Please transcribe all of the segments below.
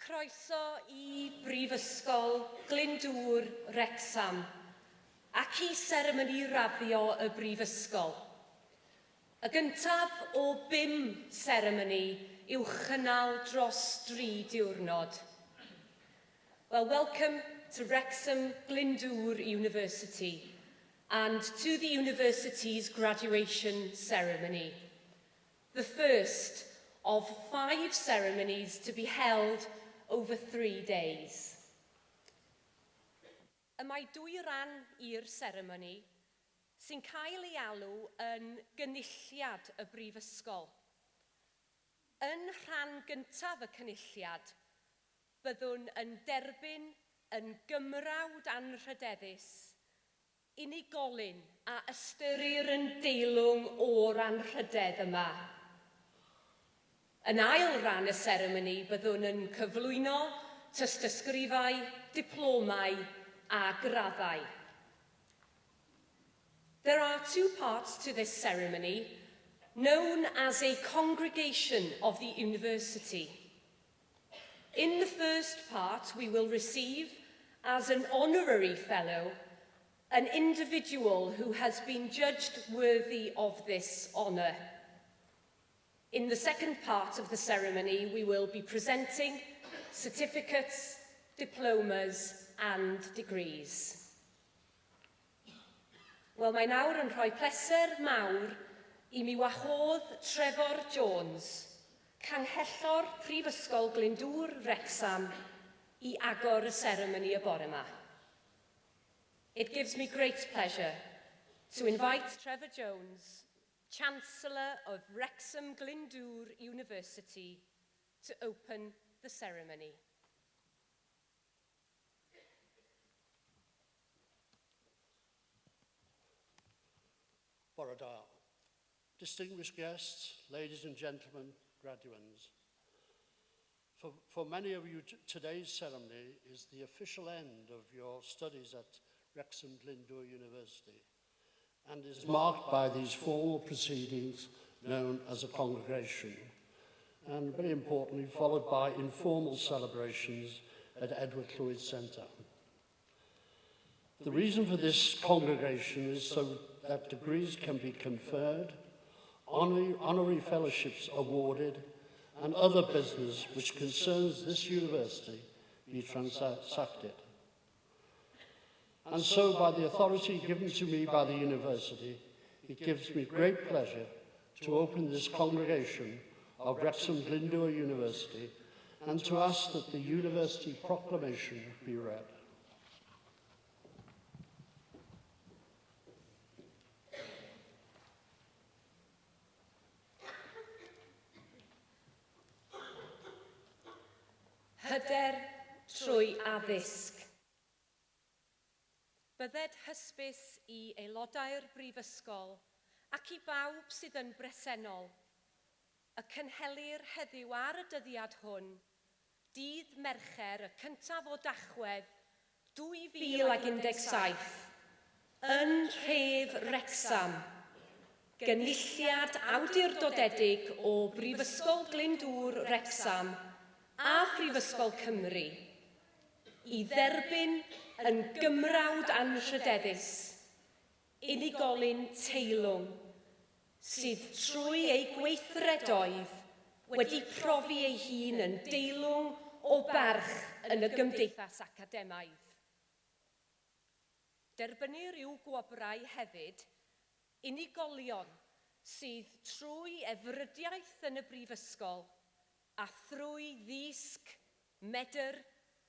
Croeso i Brifysgol Glyndwr Wrexham ac i seremoni raddio y Brifysgol. Y gyntaf o 5 seremoni i'w chynnal dros 3 diwrnod. Well, welcome to Wrexham Glyndwr University and to the university's graduation ceremony, the first of 5 ceremonies to be held over 3 days. Y mae 2 ran i'r seremoni sy'n cael ei alw yn gynulliad y Brifysgol. Yn rhan gyntaf y cynulliad, byddwn yn derbyn yn gymrawd anrhydeddus unigolyn a ystyrir yn deilwng o'r anrhydedd yma. Yn ail ran y seremoni byddwn yn cyflwyno tystysgrifau, diplomau a graddau. There are 2 parts to this ceremony, known as a congregation of the university. In the first part, we will receive, as an honorary fellow, an individual who has been judged worthy of this honour. In the second part of the ceremony, we will be presenting certificates, diplomas and degrees. Wel, mae nawr yn rhoi pleser mawr i mi wahodd Trevor Jones, Canghellor Prifysgol Glyndwr Wrexham, i agor y seremoni y bore yma. It gives me great pleasure to invite Trevor Jones, Chancellor of Wrexham Glyndwr University, to open the ceremony. Bore da. Distinguished guests, ladies and gentlemen, graduands. For many of you, today's ceremony is the official end of your studies at Wrexham Glyndwr University, and is marked by these formal proceedings known as a congregation, and very importantly, followed by informal celebrations at Edward Llwyd Centre. The reason for this congregation is so that degrees can be conferred, honorary fellowships awarded, and other business which concerns this university be transacted. And so, by the authority given to me by the university, it gives me great pleasure to open this congregation of Wrexham Glyndwr University and to ask that the university proclamation be read. Hyder trwy addysg. Bydded hysbys i aelodau'r Brifysgol ac i bawb sydd yn bresennol y cynhelir heddiw ar y dyddiad hwn, dydd Mercher y 1af o Dachwedd 2017, yn nhref Wrexham, gynulliad awdurdodedig o Brifysgol Glyndwr Wrexham a Phrifysgol Cymru, i dderbyn yn gymrawd anrhydeddus, unigolyn teilwng, sydd trwy ei gweithredoedd wedi profi ei hun yn deilwng o barch yn y gymdeithas academaidd. Derbynir i'w gwobrau hefyd unigolion sydd trwy efrydiaeth yn y Brifysgol a thrwy ddisg, medr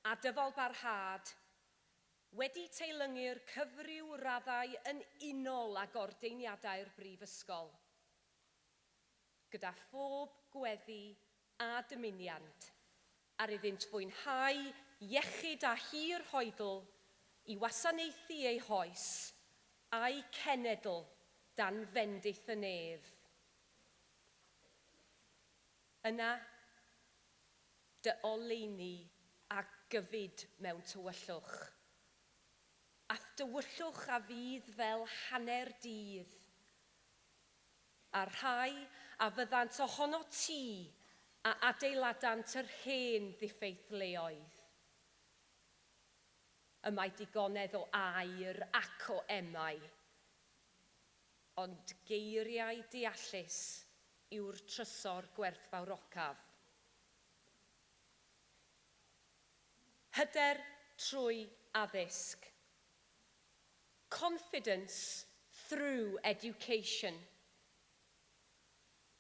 a dyfalbarhad wedi teilyngu'r cyfryw raddau yn unol ag ordeiniadau'r Brifysgol, gyda phob gweddi a dymuniant, ar iddynt fwynhau iechyd a hir hoedl i wasanaethu eu hoes a'i cenedl dan fendith y nef. Yna, dy oleuni a gyfyd mewn tywyllwch. Ath dywyllwch a fydd fel hanner dydd. A rhai a fyddant ohono ti a adeiladant yr hen ddiffeithleoedd. Y mae digonedd o air ac o emau, ond geiriau deallus yw'r trysor gwerthfawrocaf. Hyder trwy addysg. Confidence through education.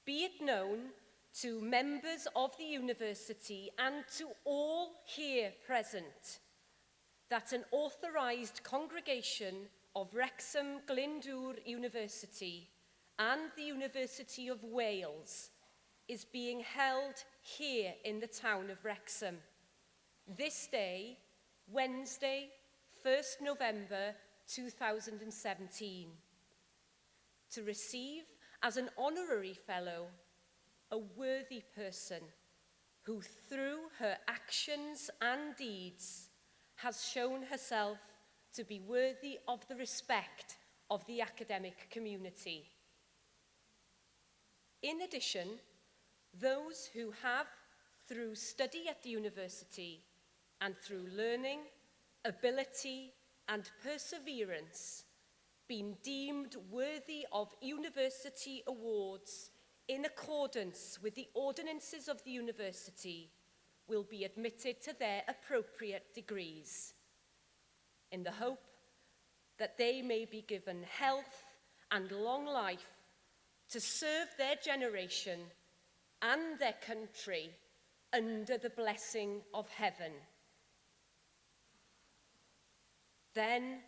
Be it known to members of the university and to all here present that an authorised congregation of Wrexham Glyndwr University and the University of Wales is being held here in the town of Wrexham this day, Wednesday, 1st November 2017, to receive as an honorary fellow a worthy person who through her actions and deeds has shown herself to be worthy of the respect of the academic community. In addition, those who have, through study at the university and through learning, ability and perseverance, been deemed worthy of university awards in accordance with the ordinances of the university will be admitted to their appropriate degrees, in the hope that they may be given health and long life to serve their generation and their country under the blessing of heaven. Then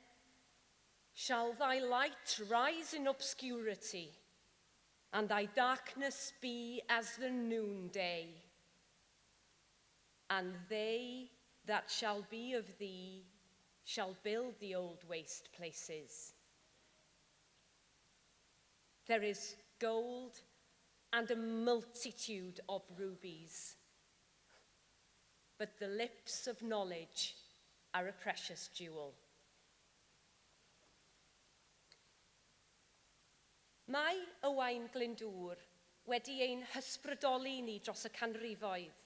shall thy light rise in obscurity, and thy darkness be as the noonday. And they that shall be of thee shall build the old waste places. There is gold and a multitude of rubies, but the lips of knowledge are a precious jewel. Mae Owain Glyndwr wedi ein hysbrydoli ni dros y canrifoedd.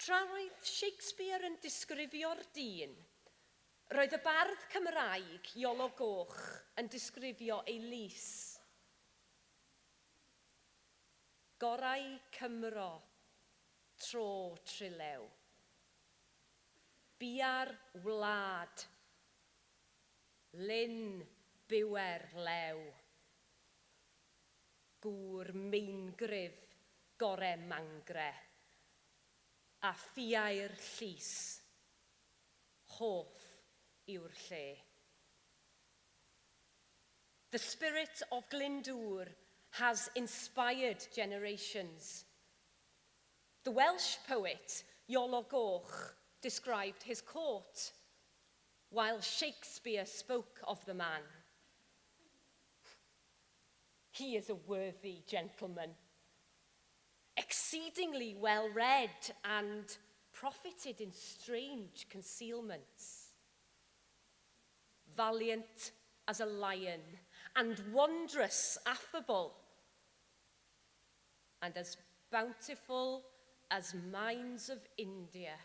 Tra roedd Shakespeare yn disgrifio'r dyn, roedd y bardd Cymraeg Iolo Goch yn disgrifio ei lys. Gorau Cymro, tro trilew. Bia'r wlad, lyn bywer lew. Gŵr meingryf gore mangre, a ffiau'r llys, hoff yw'r lle. The spirit of Glyndwr has inspired generations. The Welsh poet Iolo Goch described his court, while Shakespeare spoke of the man. He is a worthy gentleman, exceedingly well read and profited in strange concealments. Valiant as a lion and wondrous affable, and as bountiful as mines of India.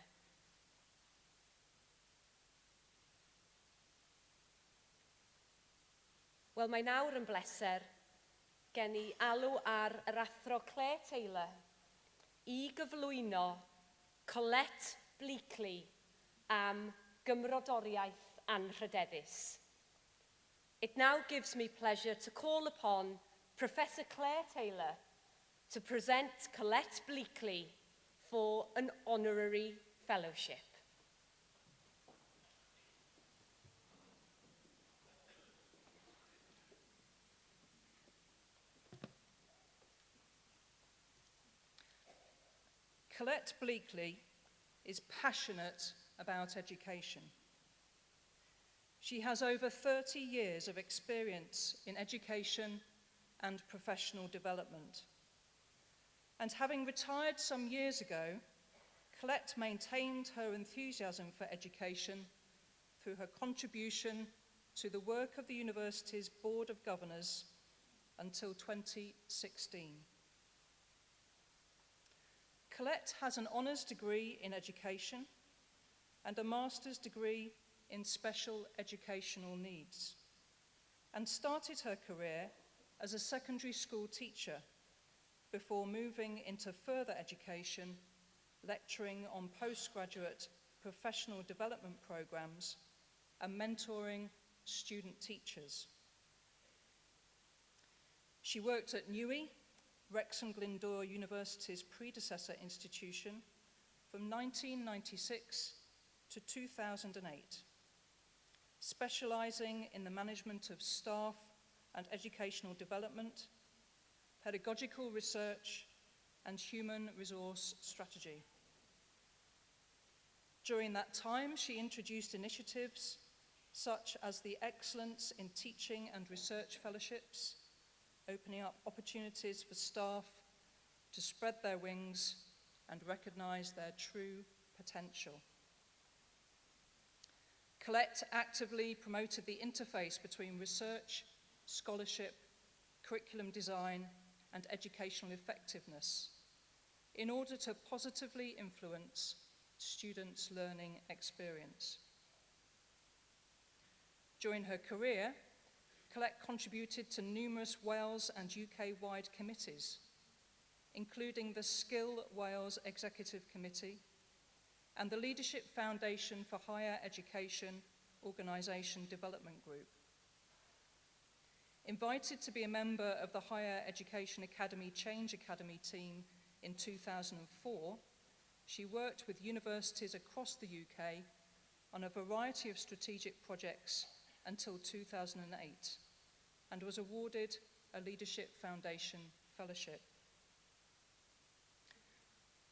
Wel, mae nawr yn bleser gen i alw ar yr athro Claire Taylor i gyflwyno Colette Bleakley am gymrodoriaeth anrhydeddus. It now gives me pleasure to call upon Professor Claire Taylor to present Colette Bleakley for an honorary fellowship. Colette Bleakley is passionate about education. She has over 30 years of experience in education and professional development. And having retired some years ago, Colette maintained her enthusiasm for education through her contribution to the work of the university's Board of Governors until 2016. Colette has an honours degree in education and a master's degree in special educational needs, and started her career as a secondary school teacher before moving into further education, lecturing on postgraduate professional development programs and mentoring student teachers. She worked at NUI, Wrexham Glyndwr University's predecessor institution, from 1996 to 2008, specialising in the management of staff and educational development, pedagogical research, and human resource strategy. During that time, she introduced initiatives such as the Excellence in Teaching and Research Fellowships, opening up opportunities for staff to spread their wings and recognise their true potential. Colette actively promoted the interface between research, scholarship, curriculum design, and educational effectiveness in order to positively influence students' learning experience. During her career, Colette contributed to numerous Wales and UK-wide committees, including the Skill Wales Executive Committee and the Leadership Foundation for Higher Education Organisation Development Group. Invited to be a member of the Higher Education Academy Change Academy team in 2004, she worked with universities across the UK on a variety of strategic projects until 2008, and was awarded a Leadership Foundation Fellowship.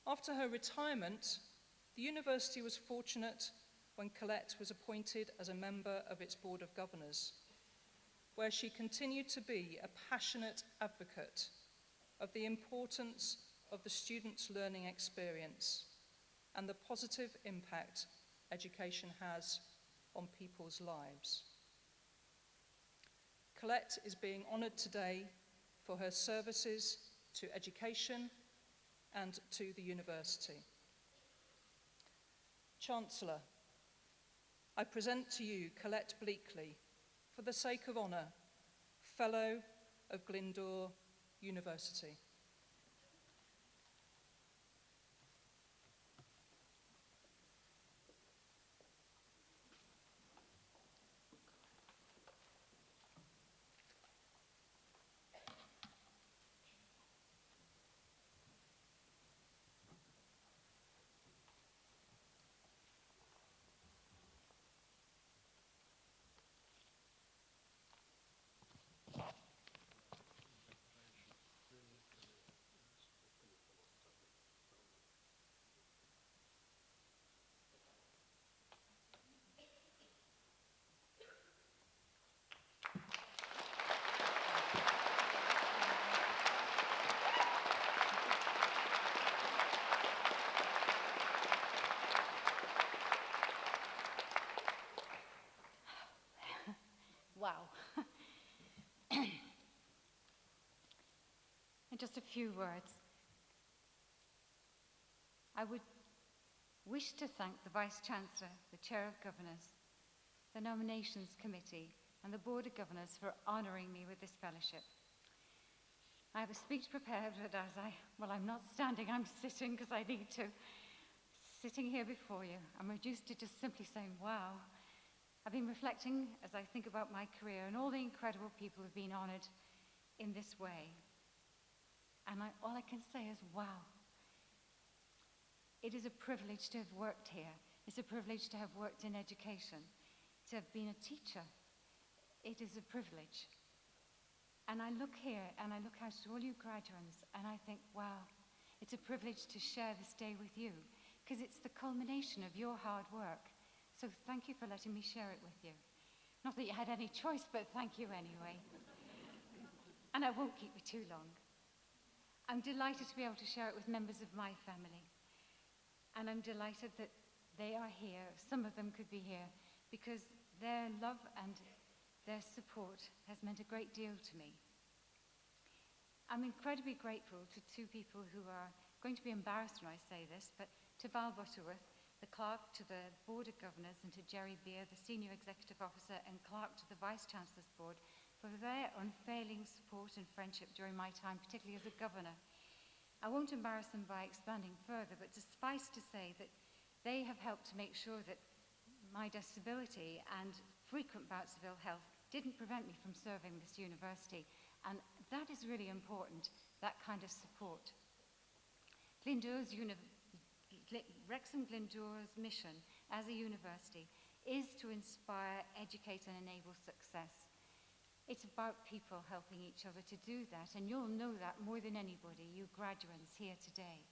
After her retirement, the university was fortunate when Colette was appointed as a member of its Board of Governors, where she continued to be a passionate advocate of the importance of the student's learning experience and the positive impact education has on people's lives. Colette is being honoured today for her services to education and to the university. Chancellor, I present to you Colette Bleakley, for the sake of honour, Fellow of Glyndwr University. Wow. In just a few words, I would wish to thank the Vice-Chancellor, the Chair of Governors, the Nominations Committee, and the Board of Governors for honouring me with this fellowship. I have a speech prepared, but I'm not standing, I'm sitting because I need to. Sitting here before you, I'm reduced to just simply saying, wow. I've been reflecting as I think about my career and all the incredible people who've been honoured in this way. And all I can say is, wow. It is a privilege to have worked here. It's a privilege to have worked in education, to have been a teacher. It is a privilege. And I look here and I look out at all you graduates and I think, wow, it's a privilege to share this day with you because it's the culmination of your hard work. So thank you for letting me share it with you. Not that you had any choice, but thank you anyway. And I won't keep you too long. I'm delighted to be able to share it with members of my family. And I'm delighted that they are here. Some of them could be here because their love and their support has meant a great deal to me. I'm incredibly grateful to two people who are going to be embarrassed when I say this, but to Val Butterworth, the clerk to the Board of Governors, and to Jerry Beer, the Senior Executive Officer and clerk to the Vice-Chancellor's Board, for their unfailing support and friendship during my time, particularly as a governor. I won't embarrass them by expanding further, but suffice to say that they have helped to make sure that my disability and frequent bouts of ill health didn't prevent me from serving this university. And that is really important, that kind of support. Wrexham Glyndwr's mission as a university is to inspire, educate, and enable success. It's about people helping each other to do that, and you'll know that more than anybody, you graduates here today.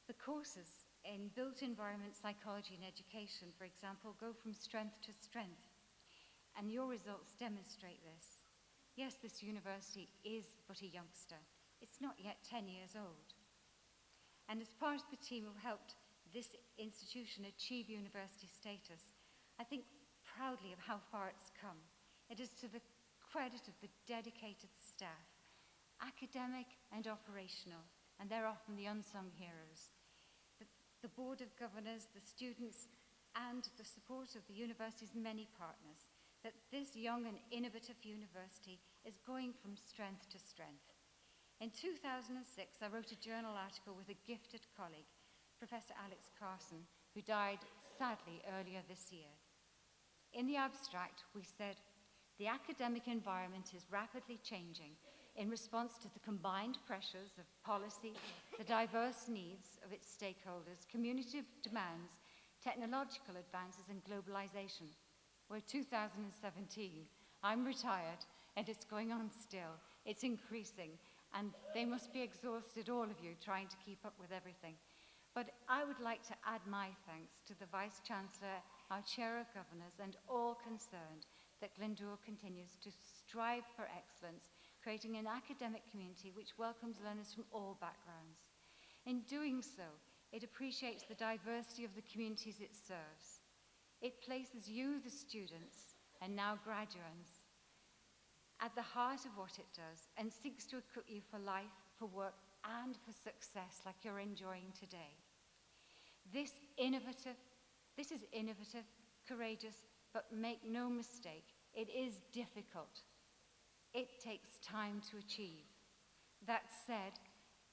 The courses in built environment psychology and education, for example, go from strength to strength, and your results demonstrate this. Yes, this university is but a youngster. It's not yet 10 years old. And as part of the team who helped this institution achieve university status, I think proudly of how far it's come. It is to the credit of the dedicated staff, academic and operational, and they're often the unsung heroes. The Board of Governors, the students, and the support of the university's many partners, that this young and innovative university is going from strength to strength. In 2006, I wrote a journal article with a gifted colleague, Professor Alex Carson, who died sadly earlier this year. In the abstract, we said, the academic environment is rapidly changing in response to the combined pressures of policy, the diverse needs of its stakeholders, community demands, technological advances, and globalization. We're 2017. I'm retired, and it's going on still. It's increasing. And they must be exhausted, all of you, trying to keep up with everything. But I would like to add my thanks to the Vice-Chancellor, our Chair of Governors, and all concerned that Glyndwr continues to strive for excellence, creating an academic community which welcomes learners from all backgrounds. In doing so, it appreciates the diversity of the communities it serves. It places you, the students, and now graduates, at the heart of what it does, and seeks to equip you for life, for work, and for success like you're enjoying today. This is innovative, courageous, but make no mistake, it is difficult. It takes time to achieve. That said,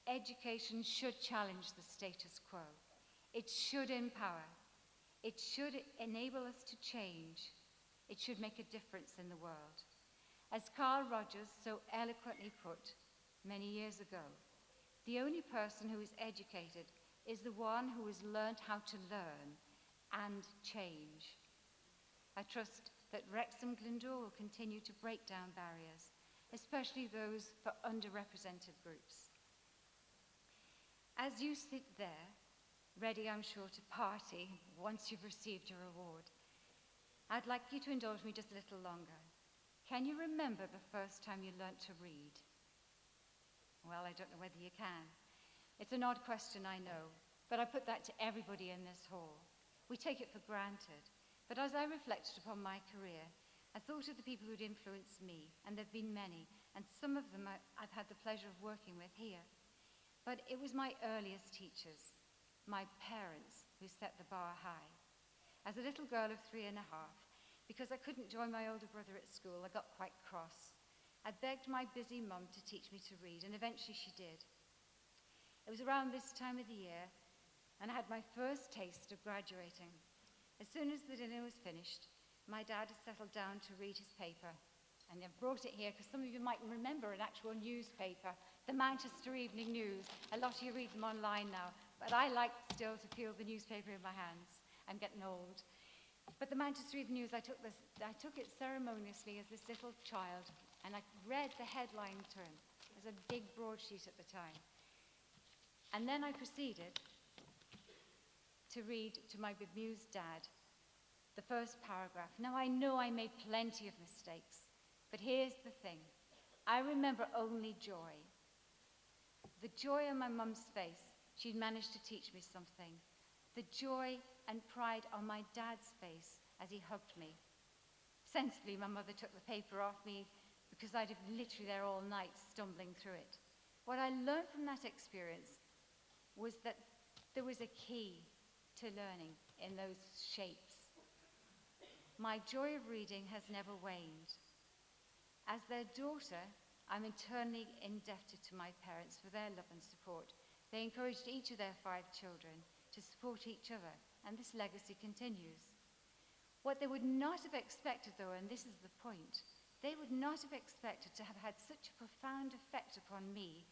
education should challenge the status quo. It should empower. It should enable us to change. It should make a difference in the world. As Carl Rogers so eloquently put many years ago, the only person who is educated is the one who has learned how to learn and change. I trust that Wrexham Glyndwr will continue to break down barriers, especially those for underrepresented groups. As you sit there, ready, I'm sure, to party once you've received your reward, I'd like you to indulge me just a little longer. Can you remember the first time you learnt to read? Well, I don't know whether you can. It's an odd question, I know, but I put that to everybody in this hall. We take it for granted. But as I reflected upon my career, I thought of the people who'd influenced me, and there have been many, and some of them I've had the pleasure of working with here. But it was my earliest teachers, my parents, who set the bar high. As a little girl of 3 and a half, because I couldn't join my older brother at school, I got quite cross. I begged my busy mum to teach me to read, and eventually she did. It was around this time of the year, and I had my first taste of graduating. As soon as the dinner was finished, my dad had settled down to read his paper, and I brought it here because some of you might remember an actual newspaper, the Manchester Evening News. A lot of you read them online now, but I like still to feel the newspaper in my hands. I'm getting old. But the Manchester Evening News, I took it ceremoniously as this little child, and I read the headline term. It was a big broadsheet at the time. And then I proceeded to read to my bemused dad the first paragraph. Now, I know I made plenty of mistakes, but here's the thing. I remember only joy. The joy on my mum's face. She'd managed to teach me something. The joy and pride on my dad's face as he hugged me. Sensibly, my mother took the paper off me because I'd have literally there all night stumbling through it. What I learned from that experience was that there was a key to learning in those shapes. My joy of reading has never waned. As their daughter, I'm eternally indebted to my parents for their love and support. They encouraged each of their 5 children to support each other, and this legacy continues. What they would not have expected, though, and this is the point, they would not have expected to have had such a profound effect upon me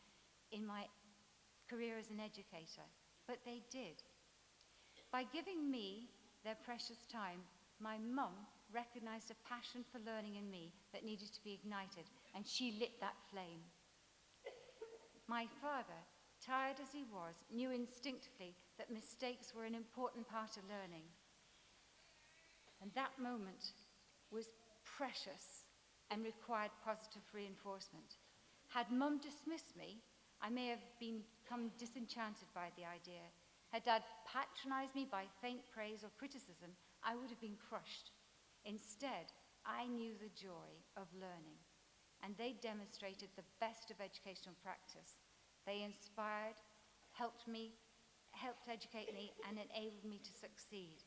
in my career as an educator, but they did. By giving me their precious time, my mum recognized a passion for learning in me that needed to be ignited, and she lit that flame. My father, tired as he was, knew instinctively that mistakes were an important part of learning. And that moment was precious and required positive reinforcement. Had Mum dismissed me, I may have become disenchanted by the idea. Had Dad patronized me by faint praise or criticism, I would have been crushed. Instead, I knew the joy of learning, and they demonstrated the best of educational practice. They inspired, helped educate me, and enabled me to succeed.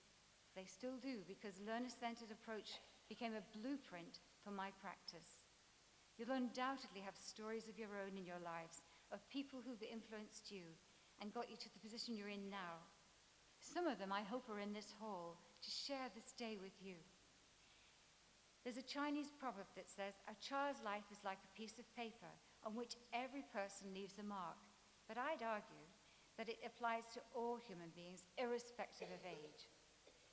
They still do, because learner-centered approach became a blueprint for my practice. You'll undoubtedly have stories of your own in your lives, of people who've influenced you and got you to the position you're in now. Some of them, I hope, are in this hall to share this day with you. There's a Chinese proverb that says, a child's life is like a piece of paper on which every person leaves a mark. But I'd argue that it applies to all human beings, irrespective of age.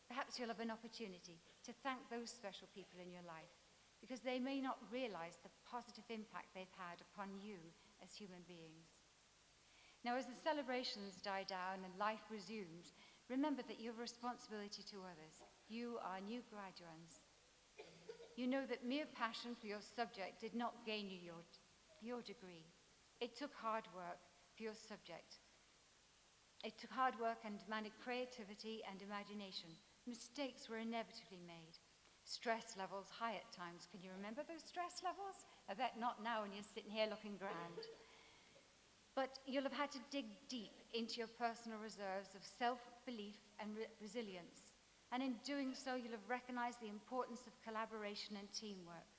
Perhaps you'll have an opportunity to thank those special people in your life, because they may not realize the positive impact they've had upon you as human beings. Now, as the celebrations die down and life resumes, remember that you have a responsibility to others. You are new graduates. You know that mere passion for your subject did not gain you your degree. It took hard work for your subject. It took hard work and demanded creativity and imagination. Mistakes were inevitably made. Stress levels high at times. Can you remember those stress levels? I bet not now when you're sitting here looking grand. But you'll have had to dig deep into your personal reserves of self-belief and resilience. And in doing so, you'll have recognized the importance of collaboration and teamwork,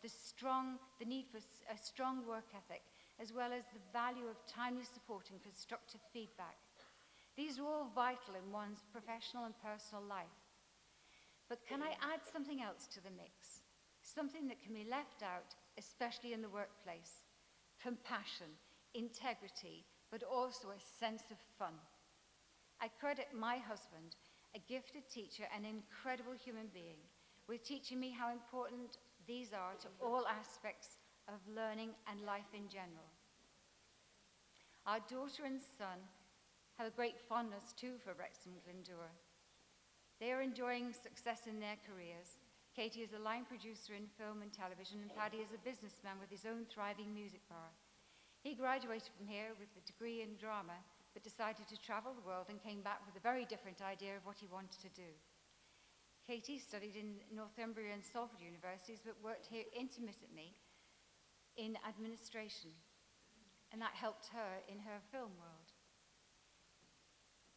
the need for a strong work ethic, as well as the value of timely support and constructive feedback. These are all vital in one's professional and personal life. But can I add something else to the mix? Something that can be left out, especially in the workplace. Compassion, integrity, but also a sense of fun. I credit my husband, a gifted teacher, an incredible human being, with teaching me how important these are to all aspects of learning and life in general. Our daughter and son have a great fondness too for Wrexham Glyndwr. They are enjoying success in their careers. Katie is a line producer in film and television, and Paddy is a businessman with his own thriving music bar. He graduated from here with a degree in drama, but decided to travel the world and came back with a very different idea of what he wanted to do. Katie studied in Northumbria and Salford universities, but worked here intermittently in administration, and that helped her in her film world.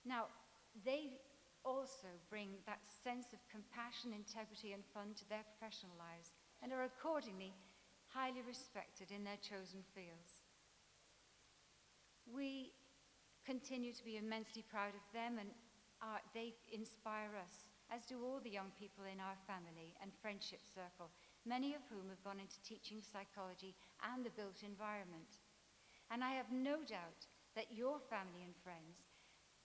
Now, they also bring that sense of compassion, integrity, and fun to their professional lives, and are accordingly highly respected in their chosen fields. We continue to be immensely proud of them, and they inspire us, as do all the young people in our family and friendship circle, many of whom have gone into teaching psychology and the built environment. And I have no doubt that your family and friends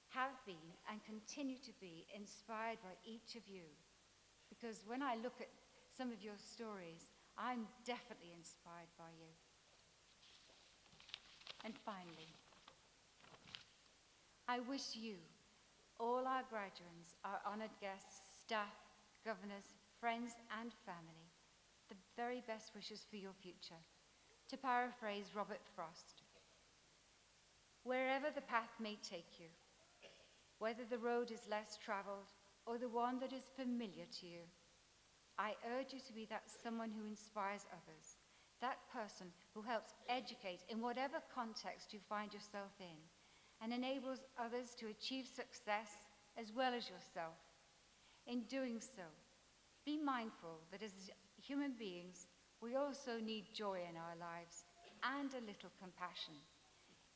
have been and continue to be inspired by each of you, because when I look at some of your stories, I'm definitely inspired by you. And finally, I wish you, all our graduates, our honored guests, staff, governors, friends, and family, the very best wishes for your future. To paraphrase Robert Frost, wherever the path may take you, whether the road is less traveled or the one that is familiar to you, I urge you to be that someone who inspires others, that person who helps educate in whatever context you find yourself in, and enables others to achieve success as well as yourself. In doing so, be mindful that as human beings, we also need joy in our lives and a little compassion.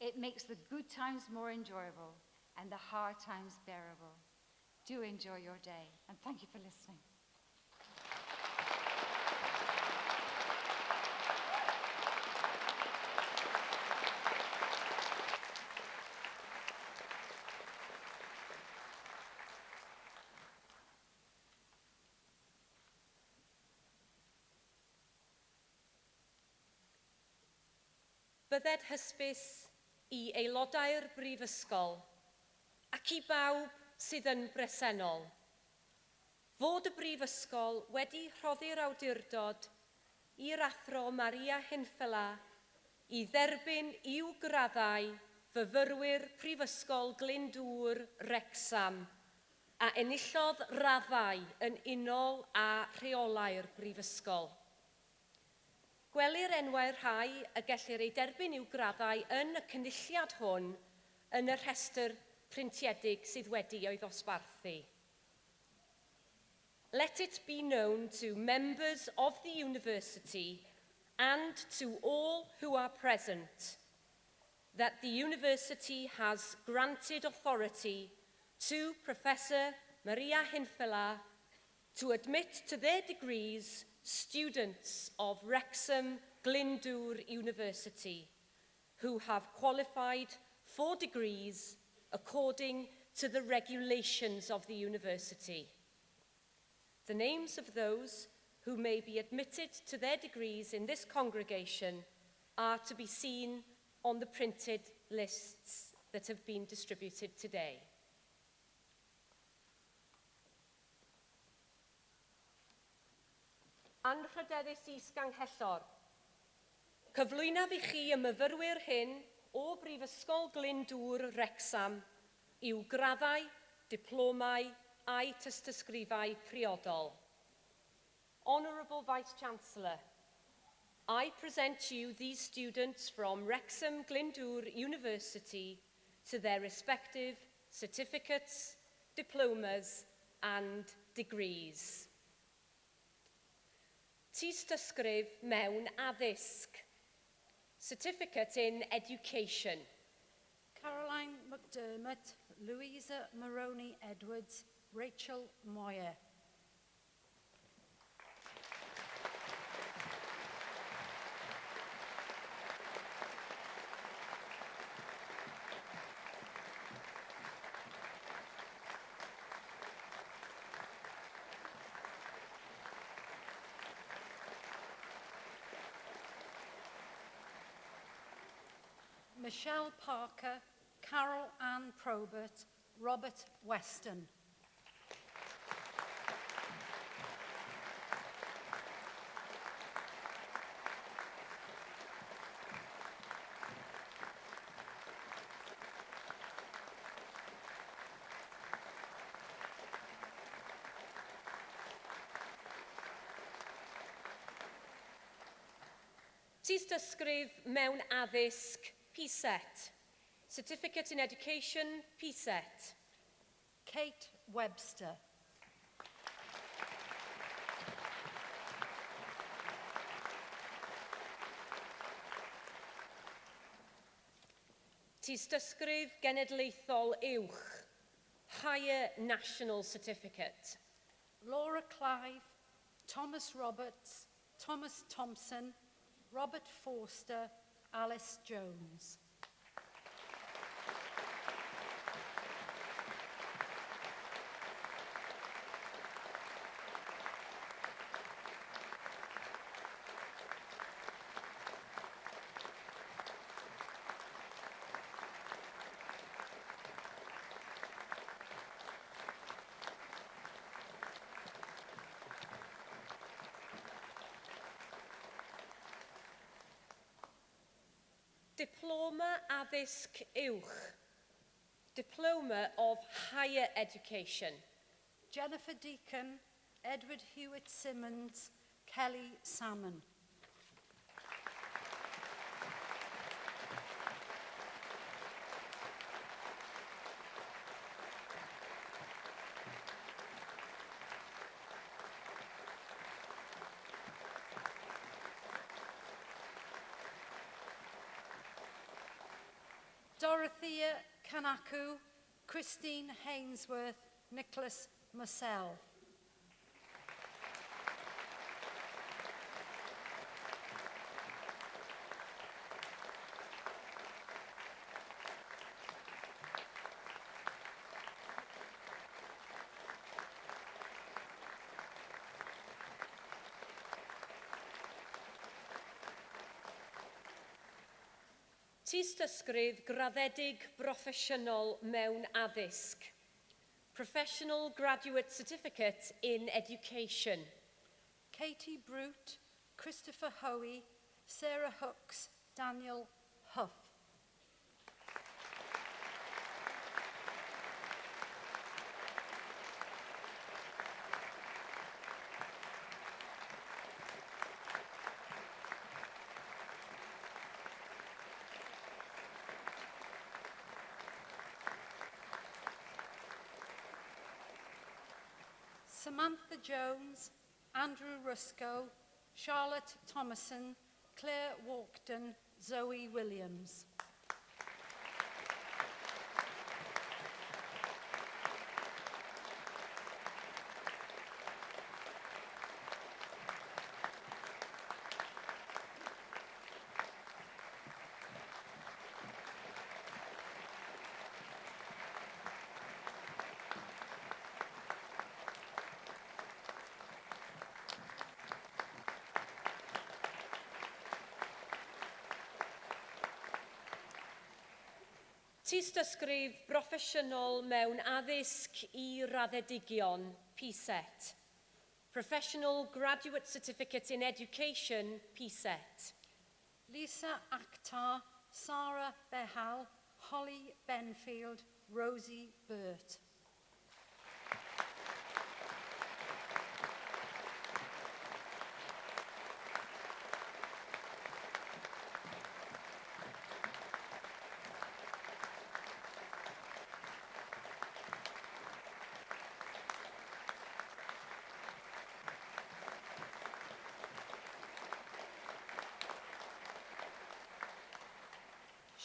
It makes the good times more enjoyable and the hard times bearable. Do enjoy your day, and thank you for listening. Bydded hysbys i aelodau'r Brifysgol ac i bawb sydd yn bresennol fod y Brifysgol wedi rhoddi'r awdurdod i'r athro Maria Hinfela i dderbyn i'w graddau fyfyrwyr Prifysgol Glyndwr Wrexham a enillodd raddau yn unol â rheolau'r Brifysgol. Gwelir enwau'r rhai y gellir ei derbyn i'w graddau yn y cynulliad hwn yn y rhestr printiedig sydd wedi o'i ddosbarthu. Let it be known to members of the university and to all who are present that the university has granted authority to Professor Maria Hinfela to admit to their degrees students of Wrexham Glyndwr University who have qualified for degrees according to the regulations of the university. The names of those who may be admitted to their degrees in this congregation are to be seen on the printed lists that have been distributed today. Anrhydeddus is Ganghellor. Cyflwynaf i chi y myfyrwyr hyn o Brifysgol Glyndwr Wrexham i'w graddau, diplomau a'i tystysgrifau priodol. Honourable Vice-Chancellor, I present you these students from Wrexham Glyndwr University to their respective certificates, diplomas and degrees. Tystysgrif mewn addysg. Certificate in Education. Caroline McDermott, Louisa Maroney Edwards, Rachel Moyer. Michelle Parker, Carol Ann Probert, Robert Weston. Tystysgrif mewn addysg Pset. Certificate in Education, Pset. Kate Webster. Tystysgrif Genedlaethol Uwch. Higher National Certificate. Laura Clive, Thomas Roberts, Thomas Thompson, Robert Forster, Alice Jones. Diploma Addysg Uwch. Diploma of Higher Education. Jennifer Deacon, Edward Hewitt Simmons, Kelly Salmon. Dorothea Kanaku, Christine Hainsworth, Nicholas Mussell. Tystysgrif graddedig broffesiynol mewn addysg. Professional Graduate Certificate in Education. Katie Brute, Christopher Hoey, Sarah Hooks, Daniel Huff. Samantha Jones, Andrew Rusco, Charlotte Thomason, Claire Walkden, Zoe Williams. Tystysgrif broffesiynol mewn addysg I raddedigion, Pset. Professional Graduate Certificate in Education, Pset. Lisa Akhtar, Sarah Behal, Holly Benfield, Rosie Burt.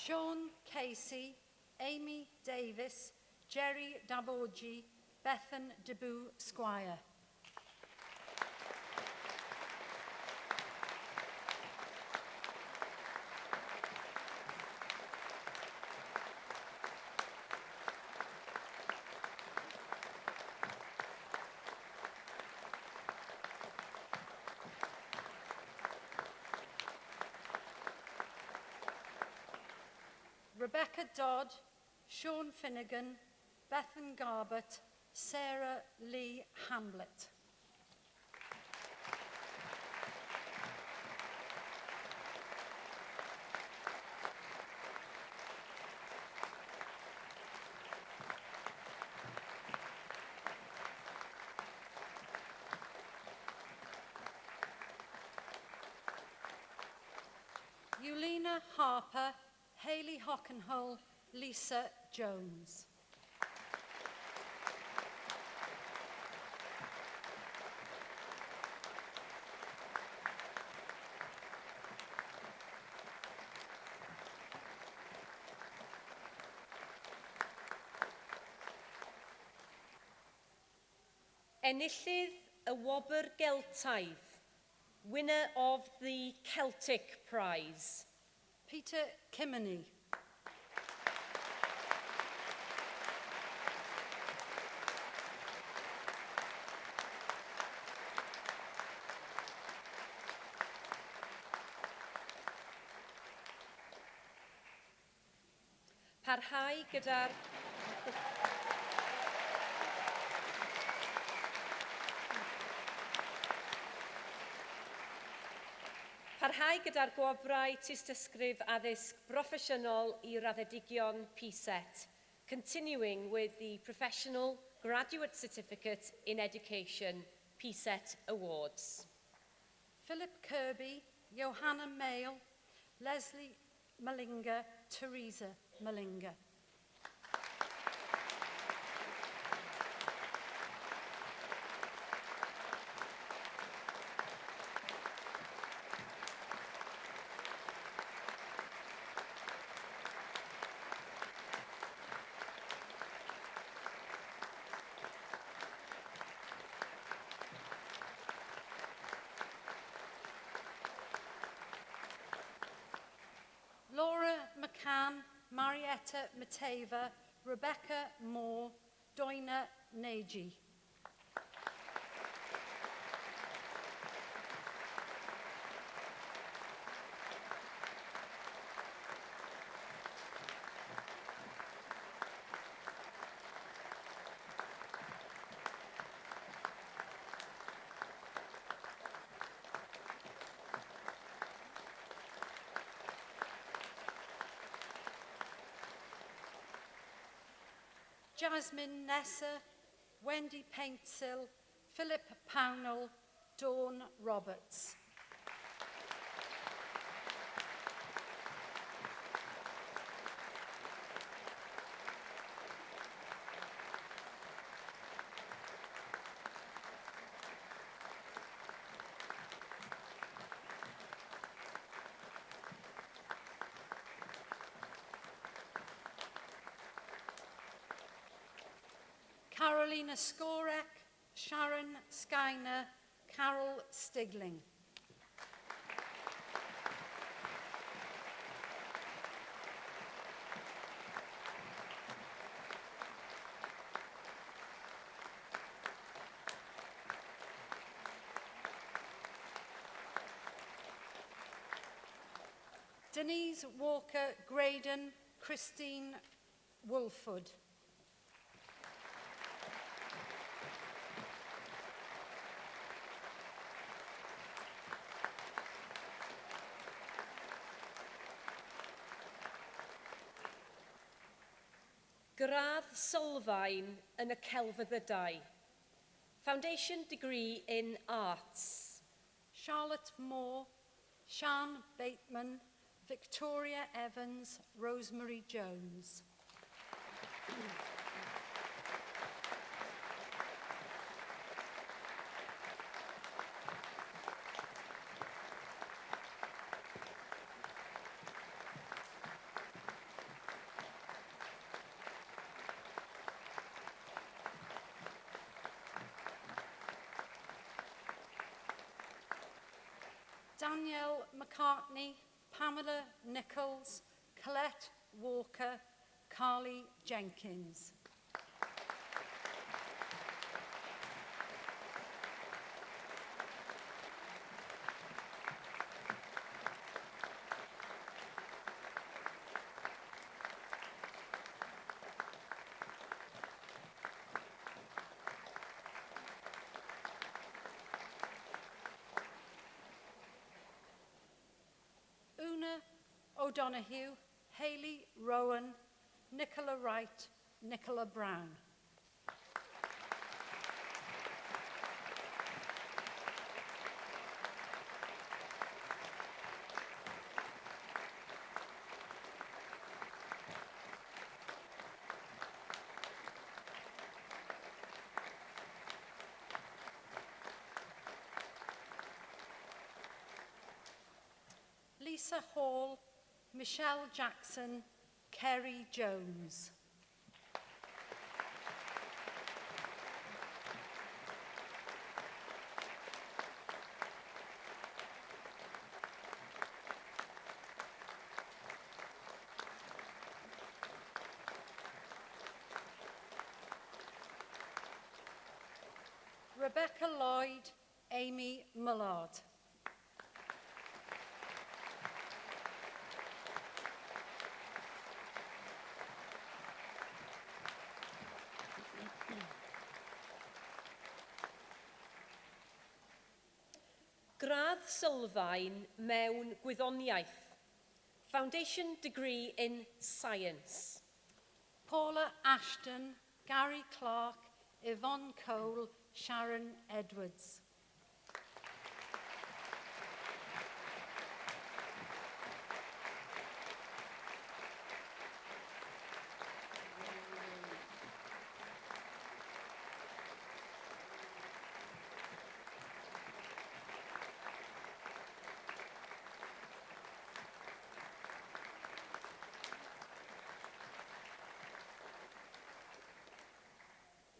Sean Casey, Amy Davis, Jerry Daborgi, Bethan Debu Squire. Rebecca Dodd, Sean Finnegan, Bethan Garbett, Sarah Lee Hamlet. Eulina Harper, Hayley Hockenhull, Lisa Jones. Enillydd y Wobr Geltaidd, winner of the Celtic Prize. Peter Kimmoney. Parhau gyda'r... Parhau gyda'r gwobrau tystysgrif addysg broffesiynol I raddedigion Pset, continuing with the Professional Graduate Certificate in Education Pset Awards. Philip Kirby, Johanna Mail, Leslie Malinga, Teresa Malinga. Marietta Mateva, Rebecca Moore, Doina Neji. Jasmine Nessa, Wendy Paintsill, Philip Pownell, Dawn Roberts. Carolina Skorek, Sharon Skyner, Carol Stigling. Denise Walker Graydon, Christine Wolford. Gradd sylfaen yn y celfyddydau. Foundation degree in arts. Charlotte Moore, Sian Bateman, Victoria Evans, Rosemary Jones. Danielle McCartney, Pamela Nichols, Colette Walker, Carly Jenkins. Una O'Donoghue, Hayley Rowan, Nicola Wright, Nicola Brown. Lisa Hall, Michelle Jackson, Kerry Jones. Rebecca Lloyd, Amy Mullard. Gradd sylfaen mewn gwyddoniaeth. Foundation degree in science. Paula Ashton, Gary Clark, Yvonne Cole, Sharon Edwards.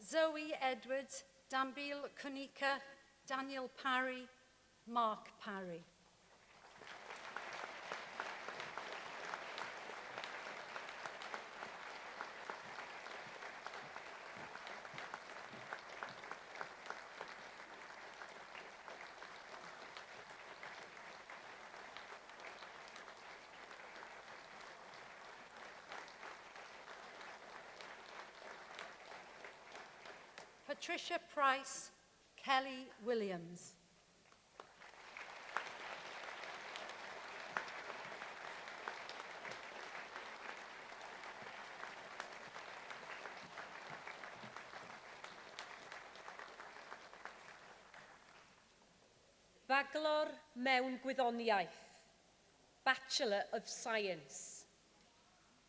Zoe Edwards, Dambil Kunika, Daniel Parry, Mark Parry. Patricia Price, Kelly Williams. Bachelor mewn gwyddoniaeth, Bachelor of Science.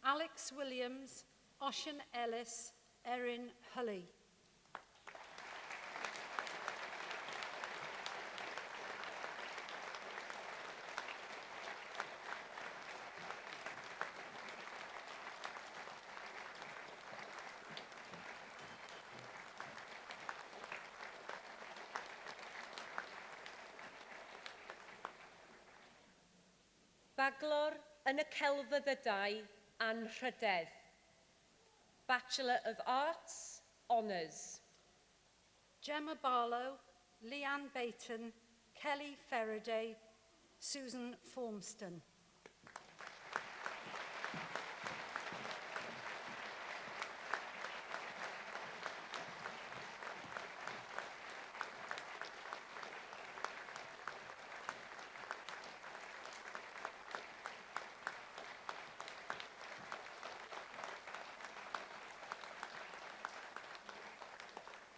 Alex Williams, Ocean Ellis, Erin Hulley. Bachelor yn y Celfyddydau Anrhydedd, Bachelor of Arts, Honours. Gemma Barlow, Leanne Bayton, Kelly Faraday, Susan Formston.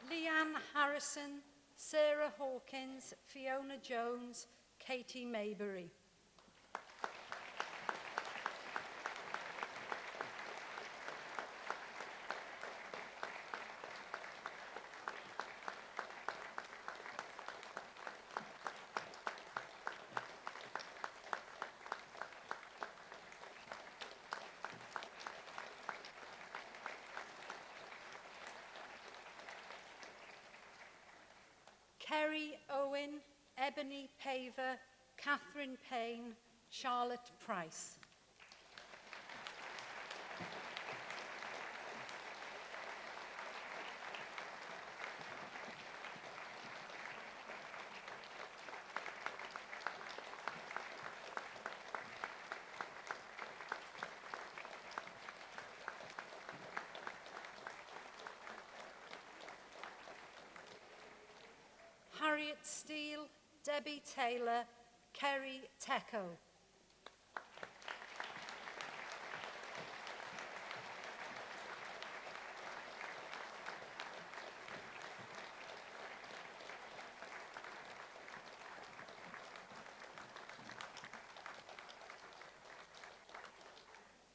Leanne Harrison, Sarah Hawkins, Fiona Jones, Katie Maybury. Kerry Owen, Ebony Paver, Catherine Payne, Charlotte Price. Harriet Steele, Debbie Taylor, Kerry Tecco.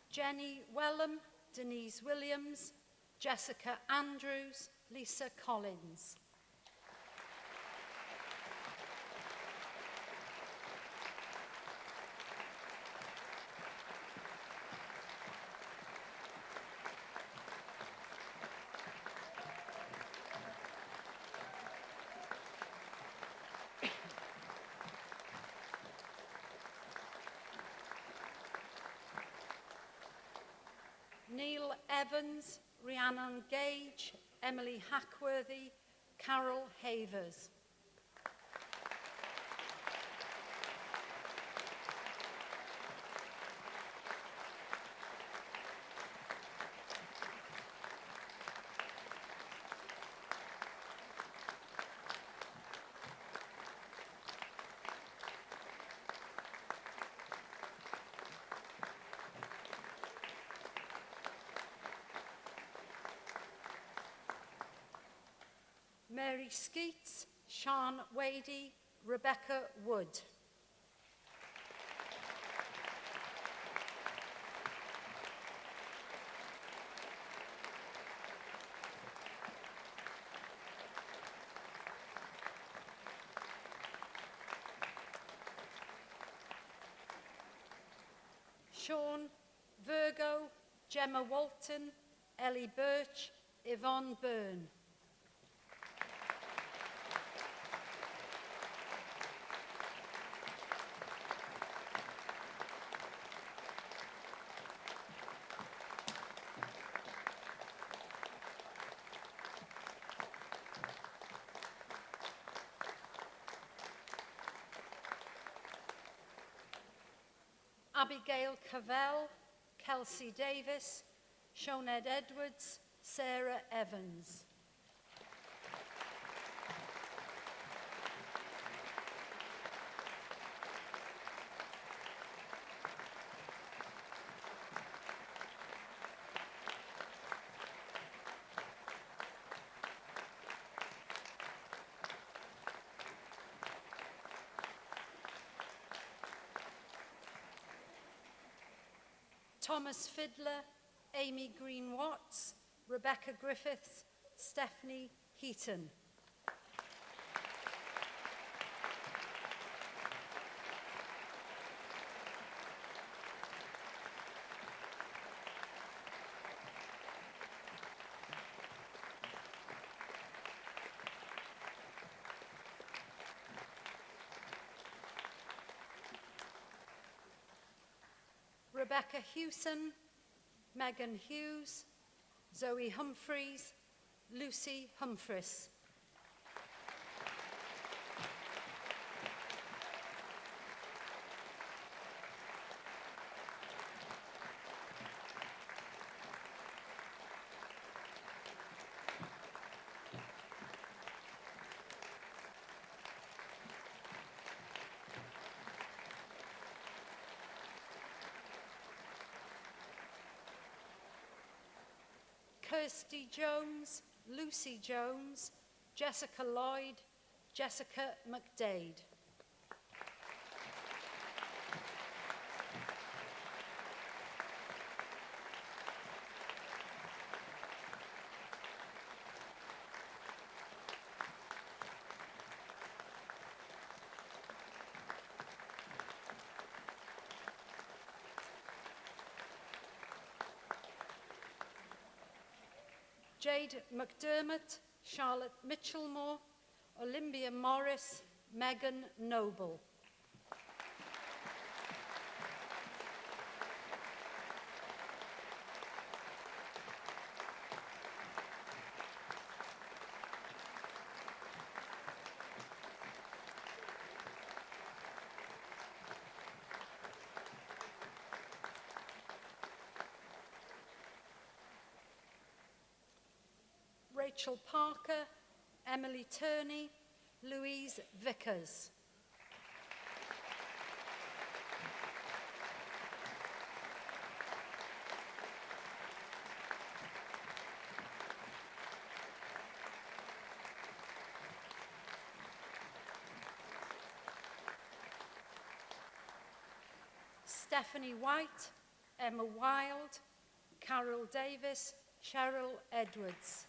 Jenny Wellham, Denise Williams, Jessica Andrews, Lisa Collins. Neil Evans, Rhiannon Gage, Emily Hackworthy, Carol Havers. Mary Skeets, Sian Wadey, Rebecca Wood. Sean, Virgo, Gemma Walton, Ellie Birch, Yvonne Byrne. Abigail Cavell, Kelsey Davis, Sioned Edwards, Sarah Evans. Thomas Fiddler, Amy Green-Watts, Rebecca Griffiths, Stephanie Heaton. Rebecca Hewson, Megan Hughes, Zoe Humphreys, Lucy Humphreys. Kirsty Jones, Lucy Jones, Jessica Lloyd, Jessica McDade. Jade McDermott, Charlotte Mitchellmore, Olympia Morris, Megan Noble. Rachel Parker, Emily Turney, Louise Vickers. Stephanie White, Emma Wild, Carol Davis, Cheryl Edwards.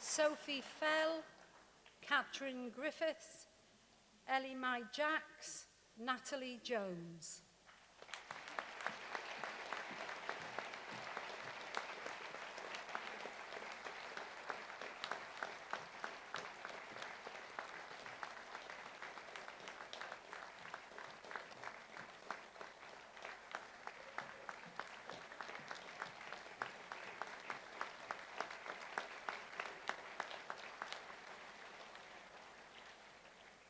Sophie Fell, Catherine Griffiths, Ellie Mai Jacks, Natalie Jones.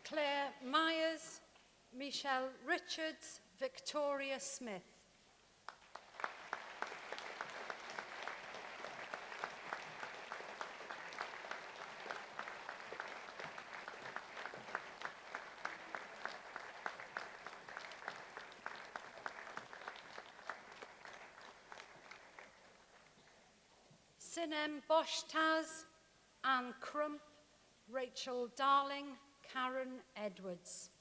Claire Myers, Michelle Richards, Victoria Smith. Sinem Boshtaz, Anne Crump, Rachel Darling, Karen Edwards.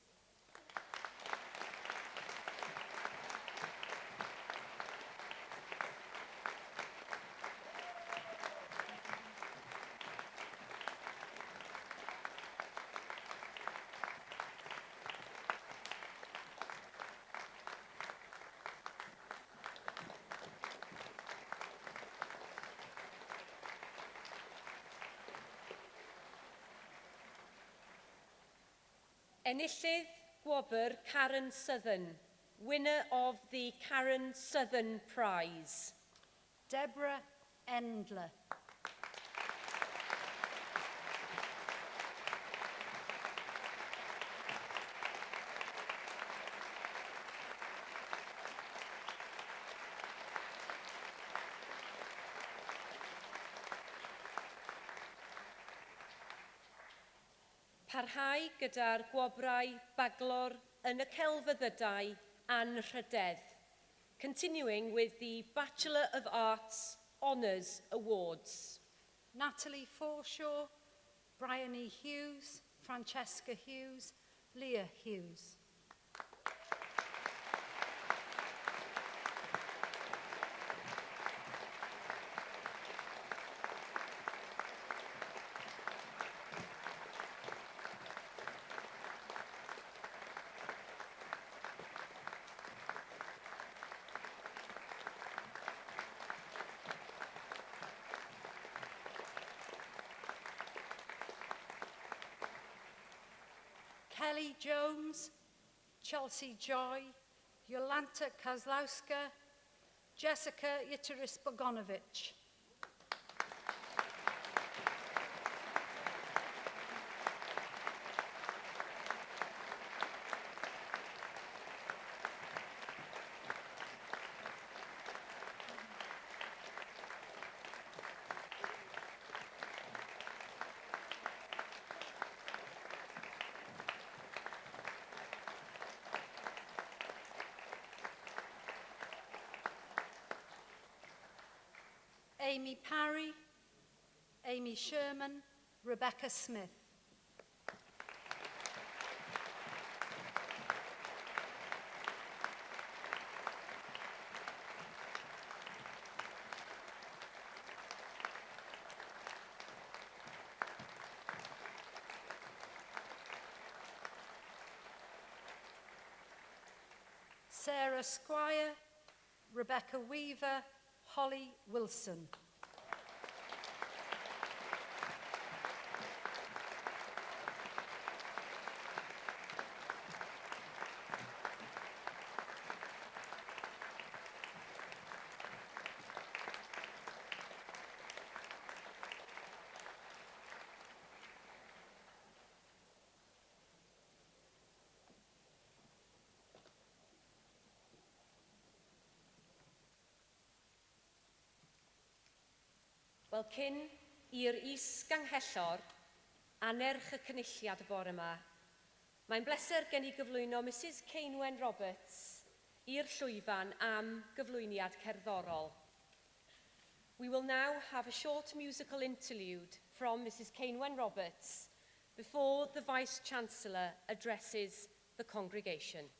Enillydd gwobr Karen Southern, winner of the Karen Southern Prize. Deborah Endler. parhau gyda'r gwobrau Bachelor yn y celfyddydau anrhydedd, continuing with the Bachelor of Arts Honours Awards. Natalie Forshaw, Bryony Hughes, Francesca Hughes, Leah Hughes. Kelly Jones, Chelsea Joy, Jolanta Kozlowska, Jessica Yiteris-Bogonovich. Amy Parry, Amy Sherman, Rebecca Smith. Sarah Squire, Rebecca Weaver, Holly Wilson. Wel, cyn i'r is-ganghellor anerch y cynulliad y bore yma, mae'n bleser gen i gyflwyno Mrs Ceinwen Roberts i'r llwyfan am gyflwyniad cerddorol. We will now have a short musical interlude from Mrs Ceinwen Roberts before the Vice-Chancellor addresses the congregation.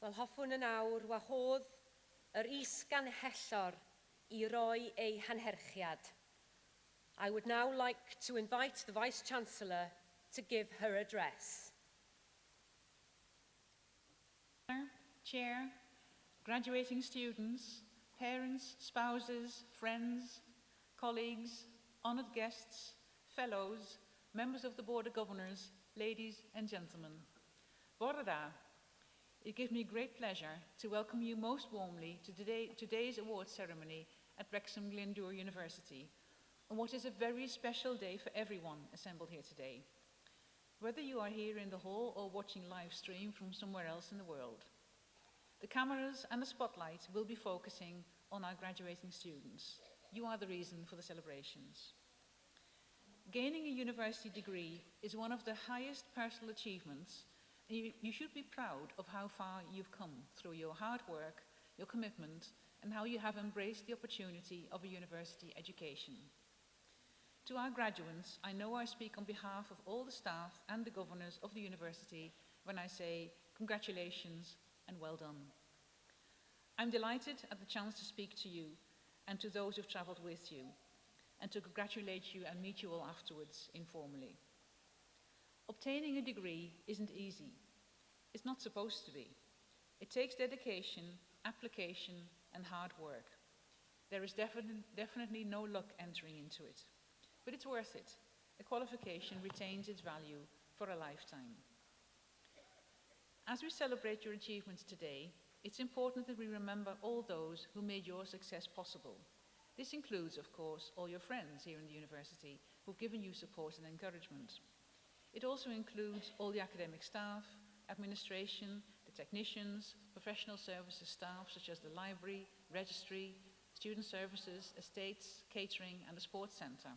Wel hoffwn yn awr wahodd yr is-ganhellor I roi ei hanherchiad. I would now like to invite the Vice-Chancellor to give her address. Chair, graduating students, parents, spouses, friends, colleagues, honoured guests, fellows, members of the Board of Governors, ladies and gentlemen. Bore da. It gives me great pleasure to welcome you most warmly to today's awards ceremony at Wrexham Glyndwr University, on what is a very special day for everyone assembled here today, whether you are here in the hall or watching live stream from somewhere else in the world. The cameras and the spotlight will be focusing on our graduating students. You are the reason for the celebrations. Gaining a university degree is one of the highest personal achievements, and you should be proud of how far you've come through your hard work, your commitment, and how you have embraced the opportunity of a university education. To our graduates, I know I speak on behalf of all the staff and the governors of the university when I say congratulations and well done. I'm delighted at the chance to speak to you and to those who've travelled with you, and to congratulate you and meet you all afterwards informally. Obtaining a degree isn't easy. It's not supposed to be. It takes dedication, application, and hard work. There is definitely no luck entering into it, but it's worth it. A qualification retains its value for a lifetime. As we celebrate your achievements today, it's important that we remember all those who made your success possible. This includes, of course, all your friends here in the university who've given you support and encouragement. It also includes all the academic staff, administration, the technicians, professional services staff such as the library, registry, student services, estates, catering and the sports centre,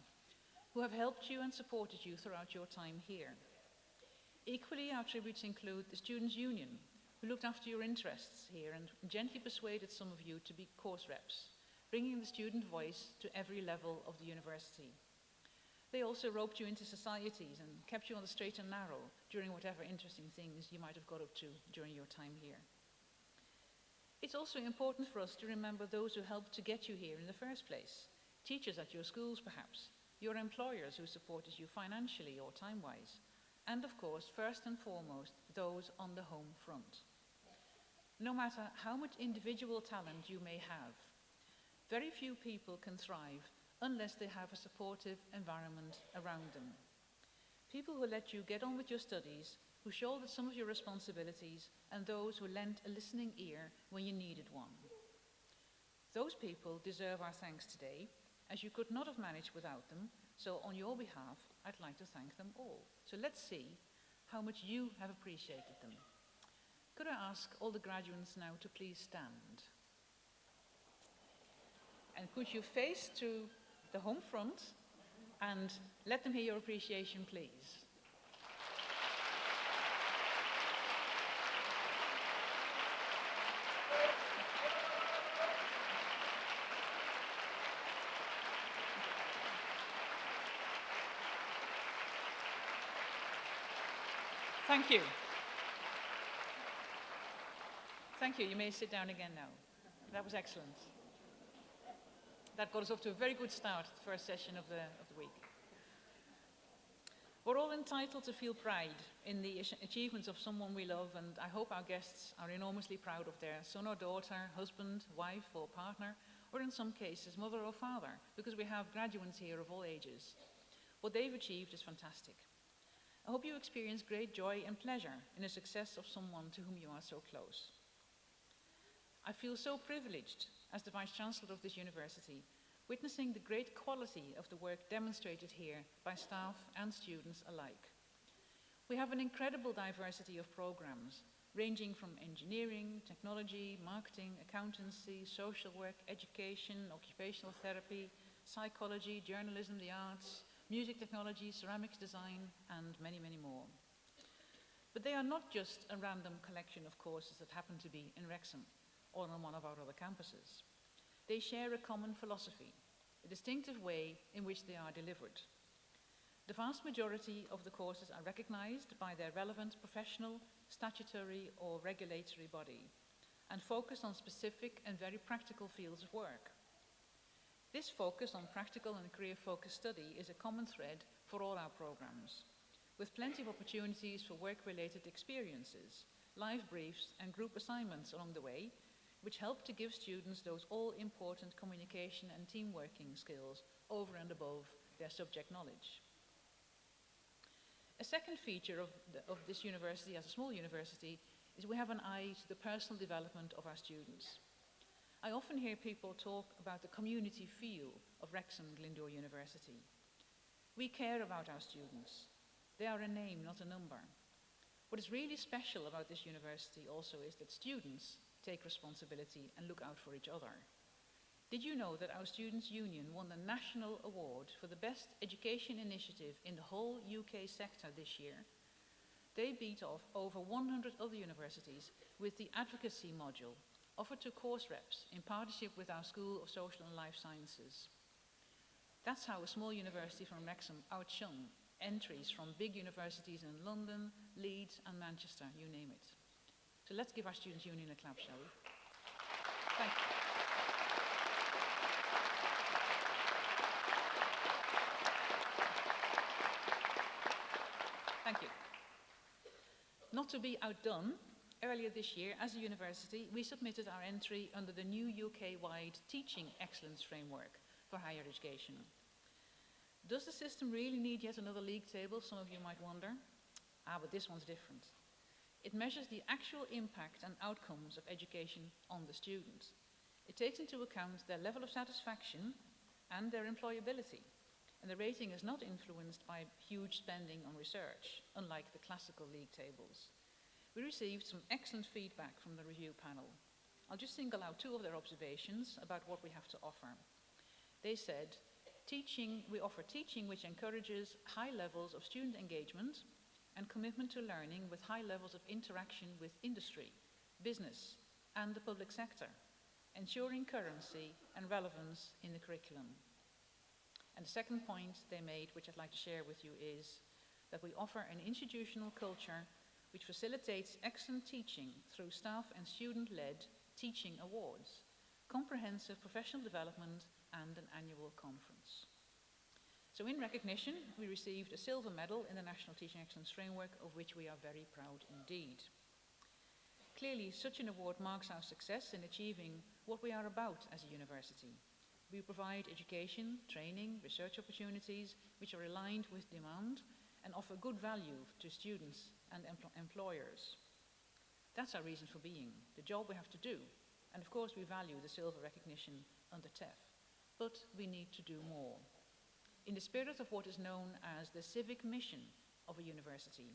who have helped you and supported you throughout your time here. Equally, our tributes include the Students' Union, who looked after your interests here and gently persuaded some of you to be course reps, bringing the student voice to every level of the university. They also roped you into societies and kept you on the straight and narrow during whatever interesting things you might have got up to during your time here. It's also important for us to remember those who helped to get you here in the first place. Teachers at your schools, perhaps, your employers who supported you financially or time-wise, and of course, first and foremost, those on the home front. No matter how much individual talent you may have, very few people can thrive unless they have a supportive environment around them. People who let you get on with your studies, who shouldered some of your responsibilities, and those who lent a listening ear when you needed one. Those people deserve our thanks today, as you could not have managed without them, so on your behalf, I'd like to thank them all. So let's see how much you have appreciated them. Could I ask all the graduates now to please stand? And could you face to the home front and let them hear your appreciation, please. Thank you. Thank you. You may sit down again now. That was excellent. That got us off to a very good start, the first session of the week. We're all entitled to feel pride in the achievements of someone we love, and I hope our guests are enormously proud of their son or daughter, husband, wife or partner, or in some cases, mother or father, because we have graduates here of all ages. What they've achieved is fantastic. I hope you experience great joy and pleasure in the success of someone to whom you are so close. I feel so privileged as the Vice-Chancellor of this university, witnessing the great quality of the work demonstrated here by staff and students alike. We have an incredible diversity of programs, ranging from engineering, technology, marketing, accountancy, social work, education, occupational therapy, psychology, journalism, the arts, music technology, ceramics design, and many, many more. But they are not just a random collection of courses that happen to be in Wrexham or on one of our other campuses. They share a common philosophy, a distinctive way in which they are delivered. The vast majority of the courses are recognised by their relevant professional, statutory or regulatory body and focus on specific and very practical fields of work. This focus on practical and career-focused study is a common thread for all our programmes, with plenty of opportunities for work-related experiences, live briefs and group assignments along the way, which help to give students those all-important communication and team-working skills over and above their subject knowledge. A second feature of this university as a small university is we have an eye to the personal development of our students. I often hear people talk about the community feel of Wrexham Glyndwr University. We care about our students. They are a name, not a number. What is really special about this university also is that students take responsibility and look out for each other. Did you know that our Students' Union won the National Award for the Best Education Initiative in the whole UK sector this year? They beat off over 100 other universities with the advocacy module offered to course reps in partnership with our School of Social and Life Sciences. That's how a small university from Wrexham outshone entries from big universities in London, Leeds and Manchester, you name it. So let's give our Students' Union a clap, shall we? Thank you. Thank you. Not to be outdone, earlier this year, as a university, we submitted our entry under the new UK-wide Teaching Excellence Framework for higher education. Does the system really need yet another league table, some of you might wonder? But this one's different. It measures the actual impact and outcomes of education on the student. It takes into account their level of satisfaction and their employability. And the rating is not influenced by huge spending on research, unlike the classical league tables. We received some excellent feedback from the review panel. I'll just single out two of their observations about what we have to offer. They said, we offer teaching which encourages high levels of student engagement and commitment to learning with high levels of interaction with industry, business, and the public sector, ensuring currency and relevance in the curriculum. And the second point they made, which I'd like to share with you, is that we offer an institutional culture which facilitates excellent teaching through staff and student-led teaching awards, comprehensive professional development, and an annual conference. So in recognition, we received a silver medal in the National Teaching Excellence Framework, of which we are very proud indeed. Clearly, such an award marks our success in achieving what we are about as a university. We provide education, training, research opportunities which are aligned with demand and offer good value to students and employers. That's our reason for being, the job we have to do. And of course we value the silver recognition under TEF, but we need to do more. In the spirit of what is known as the civic mission of a university,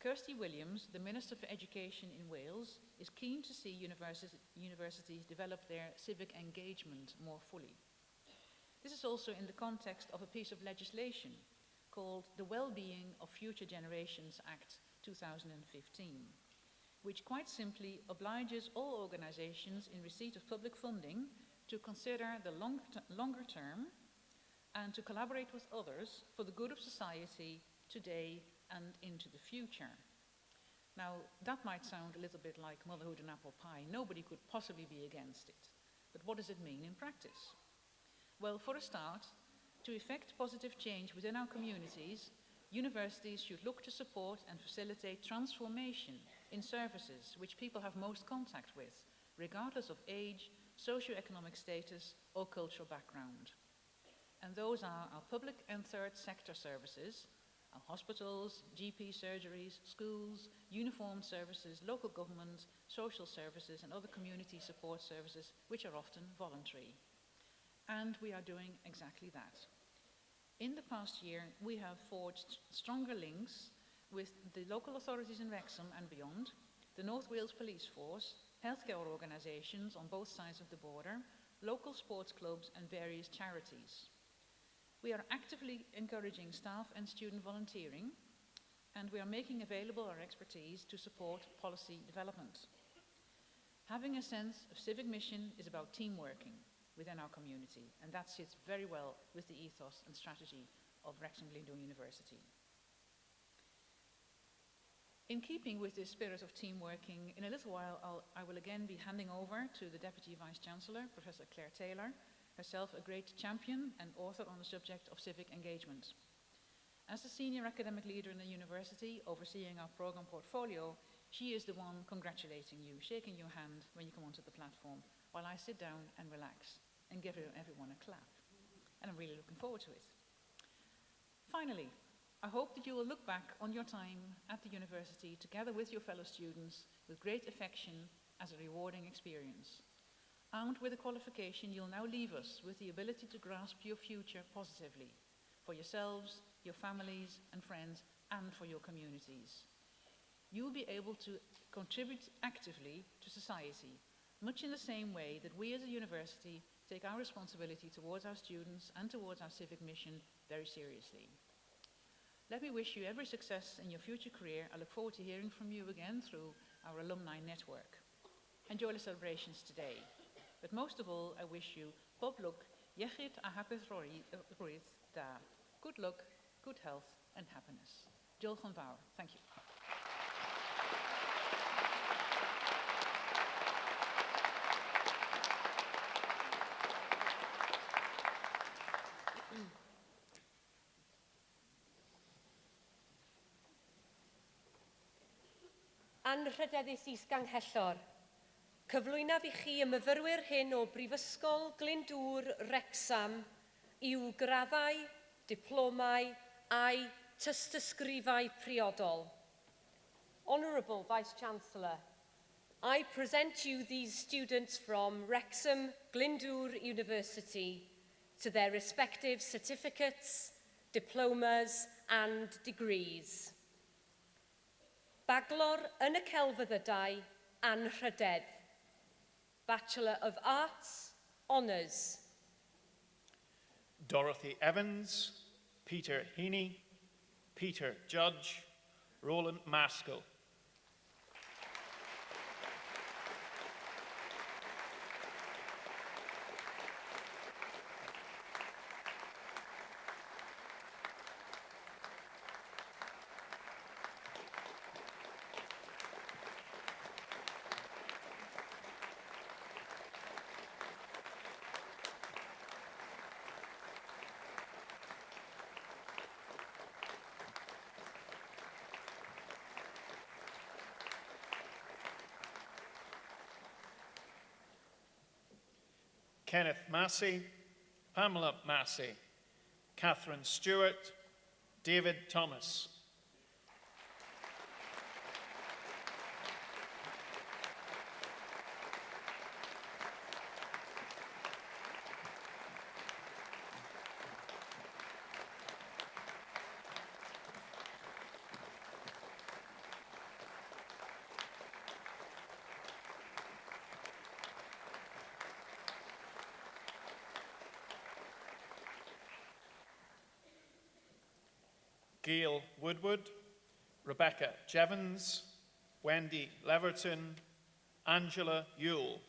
Kirsty Williams, the Minister for Education in Wales, is keen to see universities develop their civic engagement more fully. This is also in the context of a piece of legislation called the Wellbeing of Future Generations Act 2015, which quite simply obliges all organisations in receipt of public funding to consider the longer term and to collaborate with others for the good of society today and into the future. Now, that might sound a little bit like motherhood and apple pie. Nobody could possibly be against it. But what does it mean in practice? Well, for a start, to effect positive change within our communities, universities should look to support and facilitate transformation in services which people have most contact with, regardless of age, socioeconomic status, or cultural background. And those are our public and third sector services, our hospitals, GP surgeries, schools, uniformed services, local government, social services, and other community support services, which are often voluntary. And we are doing exactly that. In the past year, we have forged stronger links with the local authorities in Wrexham and beyond, the North Wales Police Force, healthcare organisations on both sides of the border, local sports clubs, and various charities. We are actively encouraging staff and student volunteering, and we are making available our expertise to support policy development. Having a sense of civic mission is about team working within our community, and that sits very well with the ethos and strategy of Wrexham Glyndwr University. In keeping with this spirit of team working, in a little while I will again be handing over to the Deputy Vice-Chancellor, Professor Claire Taylor, herself a great champion and author on the subject of civic engagement. As the senior academic leader in the university overseeing our program portfolio, she is the one congratulating you, shaking your hand when you come onto the platform, while I sit down and relax and give everyone a clap. And I'm really looking forward to it. Finally, I hope that you will look back on your time at the university together with your fellow students with great affection as a rewarding experience. Armed with a qualification, you'll now leave us with the ability to grasp your future positively, for yourselves, your families and friends, and for your communities. You will be able to contribute actively to society, much in the same way that we as a university take our responsibility towards our students and towards our civic mission very seriously. Let me wish you every success in your future career. I look forward to hearing from you again through our alumni network. Enjoy the celebrations today. But most of all, I wish you pob lwc, iechyd a hapus rwydd da. Good luck, good health and happiness. Diolch yn fawr. Thank you. Anrhydeddus Is-Ganghellor, cyflwynaf i chi y myfyrwyr hyn o Brifysgol Glyndwr Wrexham i'w graddau, diplomau a'i tystysgrifau priodol. Honourable Vice-Chancellor, I present you these students from Wrexham Glyndwr University to their respective certificates, diplomas and degrees. Bachelor yn y celfyddydau anrhydedd. Bachelor of Arts, Honours. Dorothy Evans, Peter Heaney, Peter Judge, Roland Maskell. Kenneth Massey, Pamela Massey, Catherine Stewart, David Thomas. Gail Woodward, Rebecca Jevons, Wendy Leverton, Angela Yule.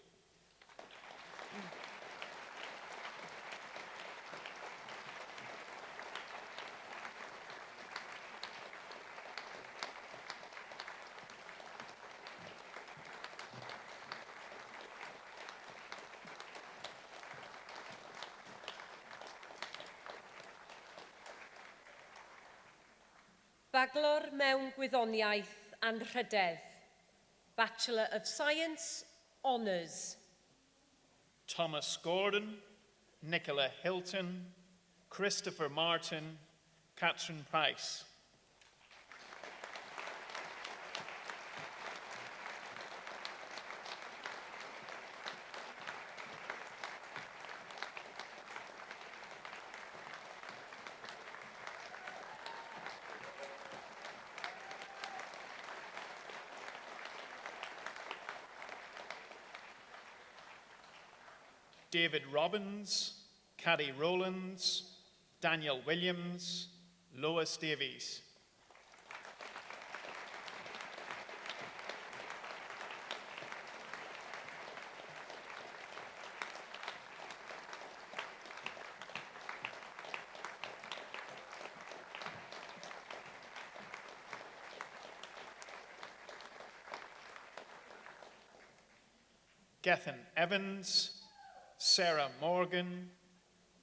Bachelor mewn Gwyddoniaeth Anrhydedd. Bachelor of Science, Honours. Thomas Gordon, Nicola Hilton, Christopher Martin, Catherine Price. David Robbins, Caddy Rowlands, Daniel Williams, Lois Davies. Gethin Evans, Sarah Morgan,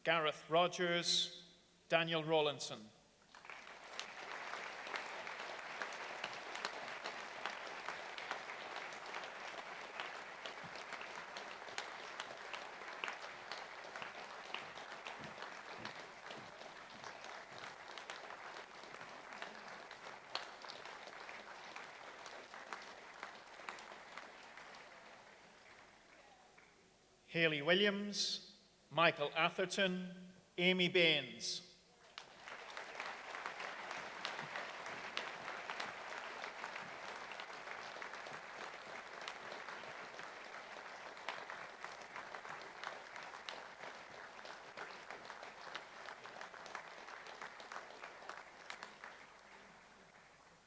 Gareth Rogers, Daniel Rawlinson. Hayley Williams, Michael Atherton, Amy Baines.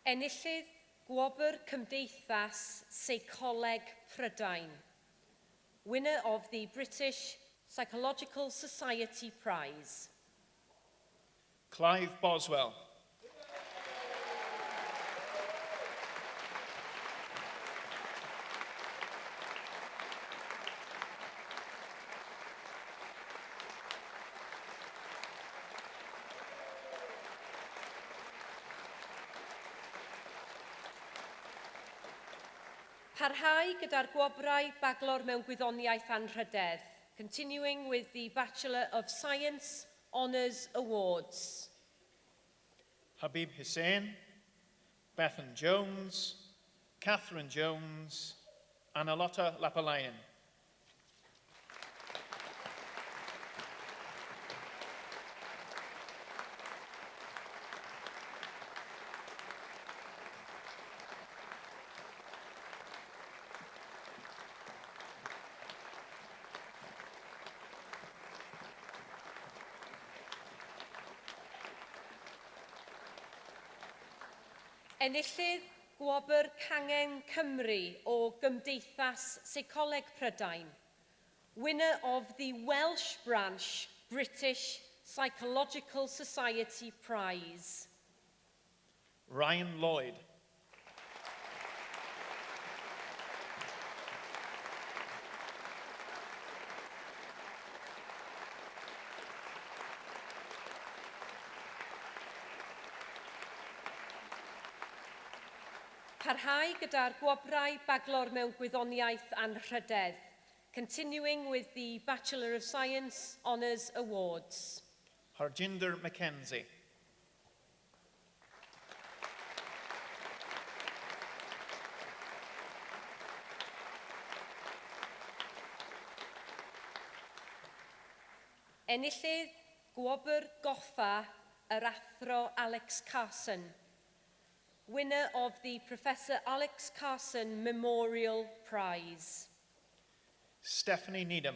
Enillydd Gwobr Cymdeithas Seicoleg Prydain, winner of the British Psychological Society Prize. Clive Boswell. Parhau gyda'r gwobrau Bachelor mewn Gwyddoniaeth Anrhydedd, continuing with the Bachelor of Science Honours Awards. Habib Hussain, Bethan Jones, Catherine Jones, Analotta Lapalayan. Enillydd Gwobr Cangen Cymru o Gymdeithas Seicoleg Prydain, winner of the Welsh branch British Psychological Society Prize. Ryan Lloyd. Parhau gyda'r gwobrau Bachelor mewn Gwyddoniaeth Anrhydedd, continuing with the Bachelor of Science Honours Awards. Harjinder Mackenzie. Enillydd Gwobr Goffa yr Athro Alex Carson, winner of the Professor Alex Carson Memorial Prize. Stephanie Needham.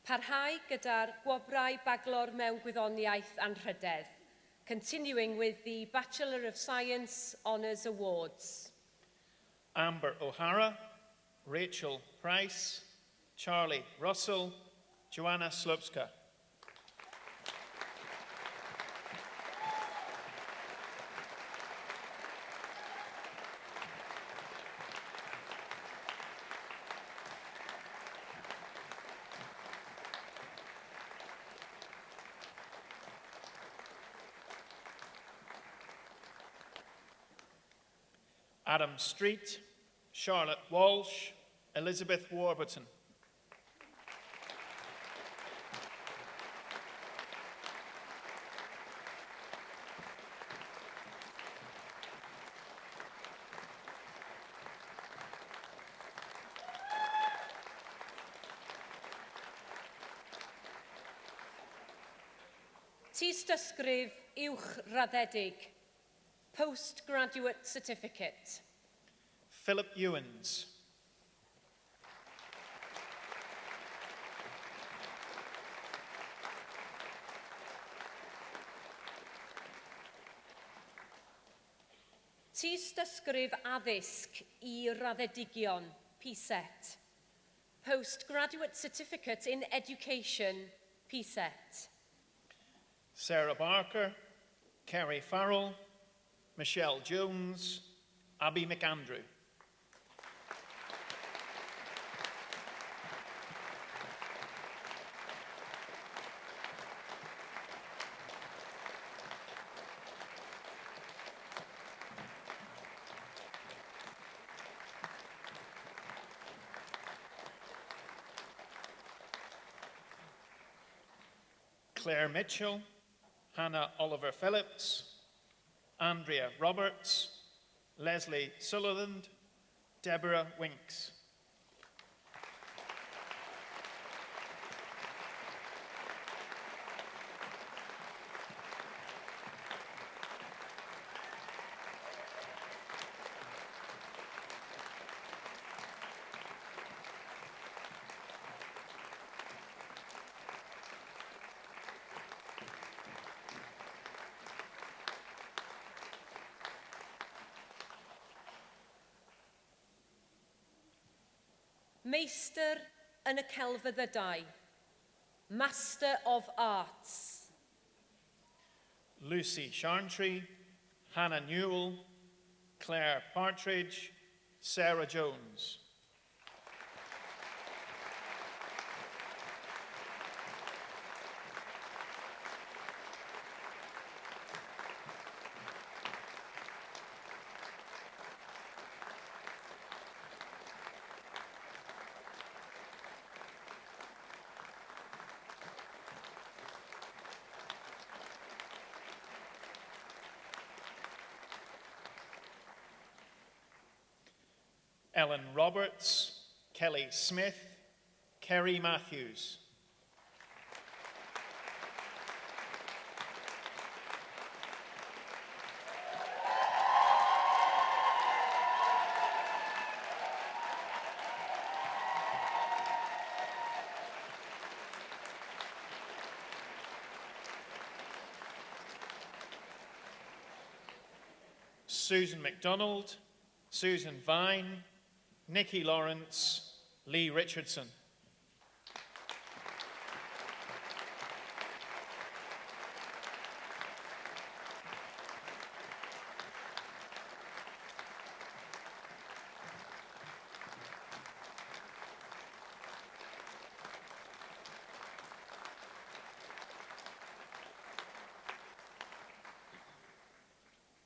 Parhau gyda'r gwobrau Bachelor mewn Gwyddoniaeth Anrhydedd, continuing with the Bachelor of Science Honours Awards. Amber O'Hara, Rachel Price, Charlie Russell, Joanna Slupska. Adam Street, Charlotte Walsh, Elizabeth Warburton. Tystysgrif uwchraddedig, postgraduate certificate. Philip Ewens. Tystysgrif addysg I raddedigion, Pset. Postgraduate Certificate in Education, Pset. Sarah Barker, Kerry Farrell, Michelle Jones, Abby McAndrew. Claire Mitchell, Hannah Oliver Phillips, Andrea Roberts, Leslie Sutherland, Deborah Winks. Meistr yn y Celfyddydau, Master of Arts. Lucy Charntree, Hannah Newell, Claire Partridge, Sarah Jones. Ellen Roberts, Kelly Smith, Kerry Matthews. Susan MacDonald, Susan Vine, Nikki Lawrence, Lee Richardson.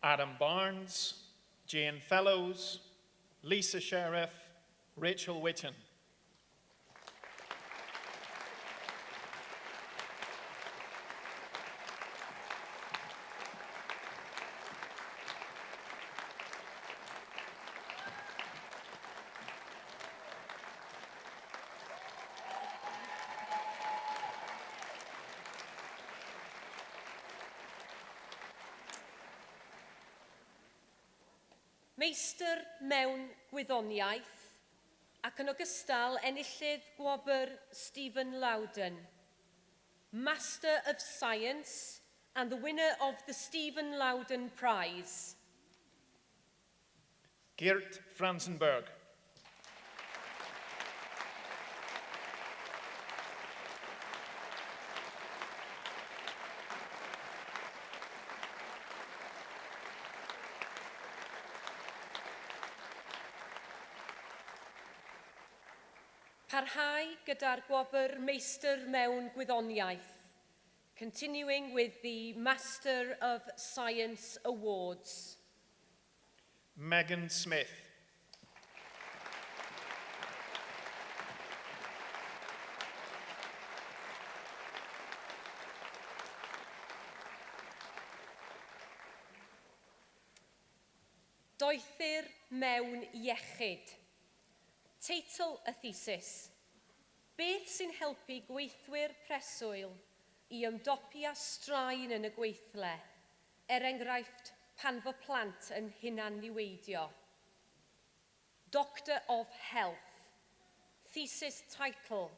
Adam Barnes, Jane Fellows, Lisa Sheriff, Rachel Whitten. Meistr mewn gwyddoniaeth ac yn ogystal enillydd gwobr Stephen Loudon, Master of Science and the winner of the Stephen Loudon Prize. Geert Franzenberg. Parhau gyda'r gwobr Meistr mewn gwyddoniaeth, continuing with the Master of Science Awards. Megan Smith. Doethir mewn iechyd. Teitl y thesis, beth sy'n helpu gweithwyr preswyl i ymdopi â straen yn y gweithle, enghraifft pan fo plant yn hunan niweidio. Doctor of Health, thesis title,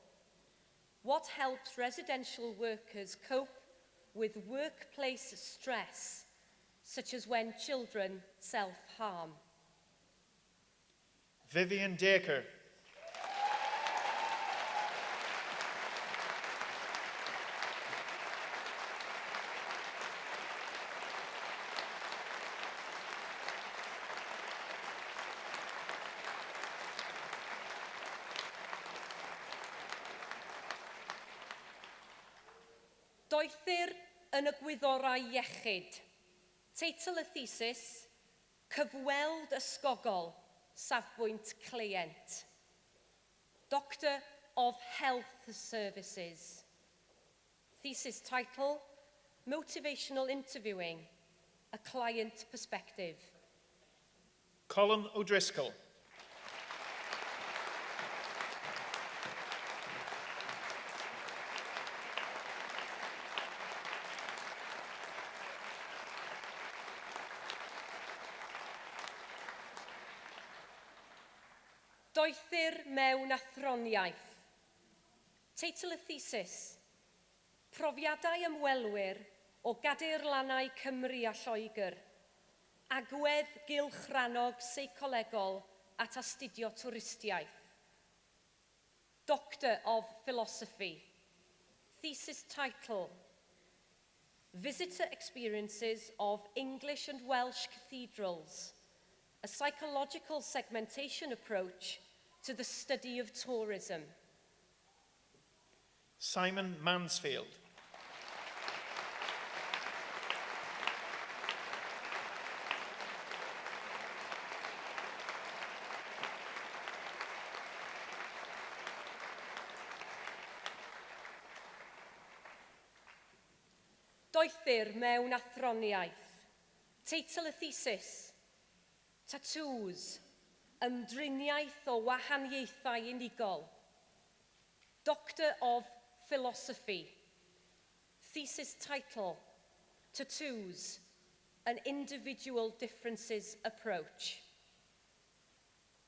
what helps residential workers cope with workplace stress, such as when children self-harm. Vivian Dacre. Doethyr yn y gwyddorau iechyd. Teitl y thesis, Cyfweld ysgogol, safbwynt cleient. Doctor of Health Services. Thesis title, Motivational Interviewing, a Client Perspective. Colin O'Driscoll. Doethyr mewn athroniaeth. Teitl y thesis, Profiadau ymwelwyr o gadeirlannau Cymru a Lloegr. Agwedd gylchrannog seicolegol at astudio twristiaeth. Doctor of Philosophy. Thesis title, Visitor Experiences of English and Welsh Cathedrals, a psychological segmentation approach to the study of tourism. Simon Mansfield. Doethyr mewn athroniaeth. Teitl y thesis, Tattoos, ymdriniaeth o wahaniaethau unigol. Doctor of Philosophy. Thesis title, Tattoos, an Individual Differences Approach.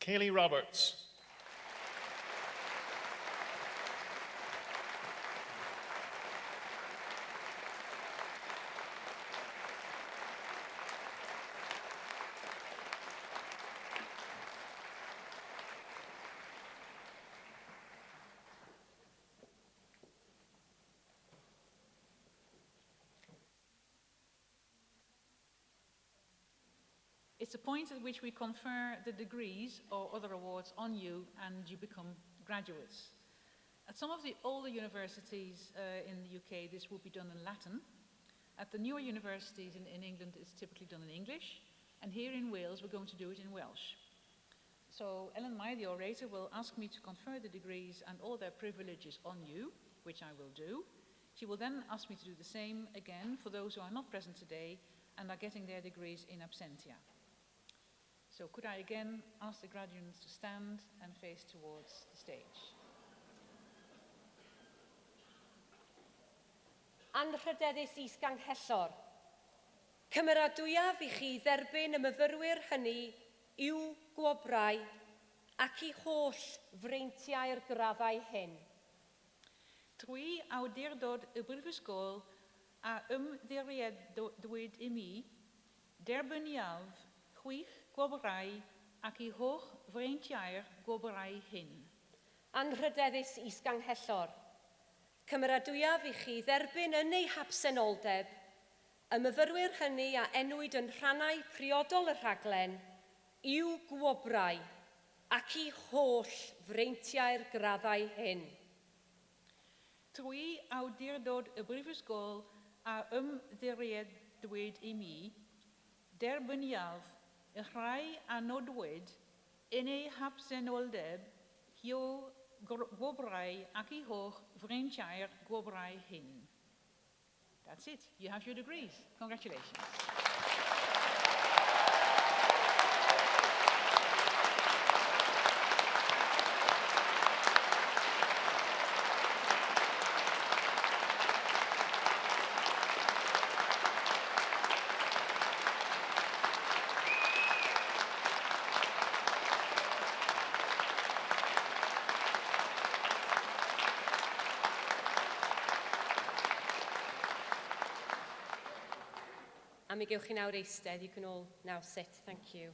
Kaylee Roberts. It's a point at which we confer the degrees or other awards on you and you become graduates. At some of the older universities in the UK, this will be done in Latin. At the newer universities in England, it's typically done in English. And here in Wales, we're going to do it in Welsh. So Ellen May, the orator, will ask me to confer the degrees and all their privileges on you, which I will do. She will then ask me to do the same again for those who are not present today and are getting their degrees in absentia. So could I again ask the graduates to stand and face towards the stage. Anrhydeddus Is-Ganghellor. Cymeradwyaf I chi dderbyn y myfyrwyr hynny i'w gwobrau ac I holl freintiau'r graddau hyn. Trwy awdurdod y brifysgol a ymddiriedwyd I mi, derbyniaf chwych gwobrau ac I holl freintiau'r gwobrau hyn. Anrhydeddus Is-Ganghellor. Cymeradwyaf I chi dderbyn yn ei habsenoldeb y myfyrwyr hynny a enwyd yn rhannau priodol y rhaglen i'w gwobrau ac I holl freintiau'r graddau hyn. Trwy awdurdod y brifysgol a ymddiriedwyd I mi, derbyniaf y rhai a nodwyd yn ei habsenoldeb i'w gwobrau ac I holl freintiau'r gwobrau hyn. That's it. You have your degrees. Congratulations. A mi gewch chi nawr eistedd. You can all now sit. Thank you.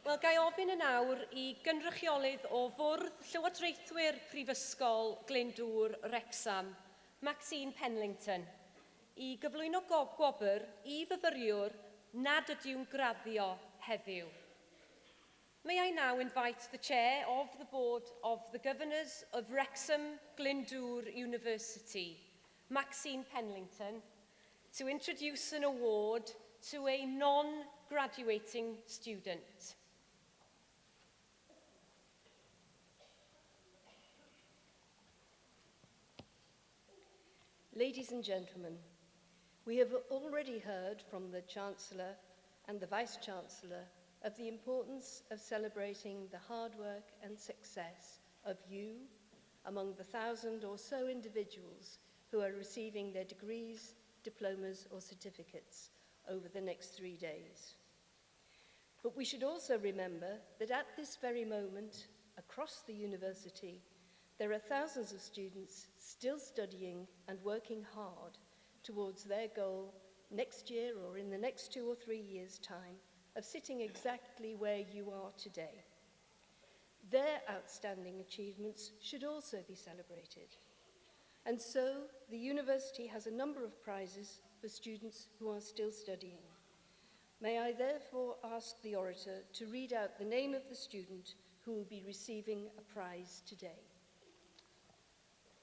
Wel, gai ofyn yn awr I gynrychiolydd o Fwrdd Llywodraethwyr Prifysgol Glyndwr Wrexham, Maxine Penlington, I gyflwyno gwobr I fyfyriwr nad ydiw'n graddio heddiw. May I now invite the Chair of the Board of the Governors of Wrexham Glyndwr University, Maxine Penlington, to introduce an award to a non-graduating student. Ladies and gentlemen, we have already heard from the Chancellor and the Vice-Chancellor of the importance of celebrating the hard work and success of you among the 1,000 or so individuals who are receiving their degrees, diplomas or certificates over the next 3 days. But we should also remember that at this very moment, across the university, there are thousands of students still studying and working hard towards their goal next year or in the next 2 or 3 years' time of sitting exactly where you are today. Their outstanding achievements should also be celebrated. And so, the university has a number of prizes for students who are still studying. May I therefore ask the orator to read out the name of the student who will be receiving a prize today.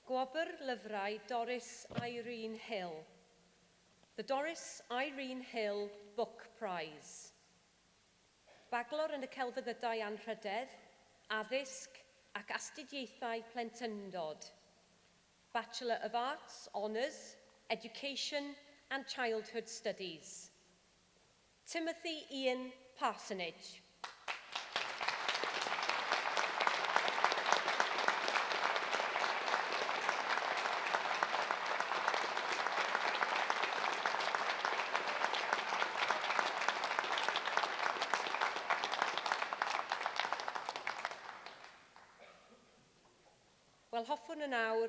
Gwobr lyfrau Doris Irene Hill. The Doris Irene Hill Book Prize. Bachelor yn y celfyddydau anrhydedd, addysg ac astudiaethau plentyndod. Bachelor of Arts, Honours, Education and Childhood Studies. Timothy Ian Parsonage. Wel, hoffwn yn awr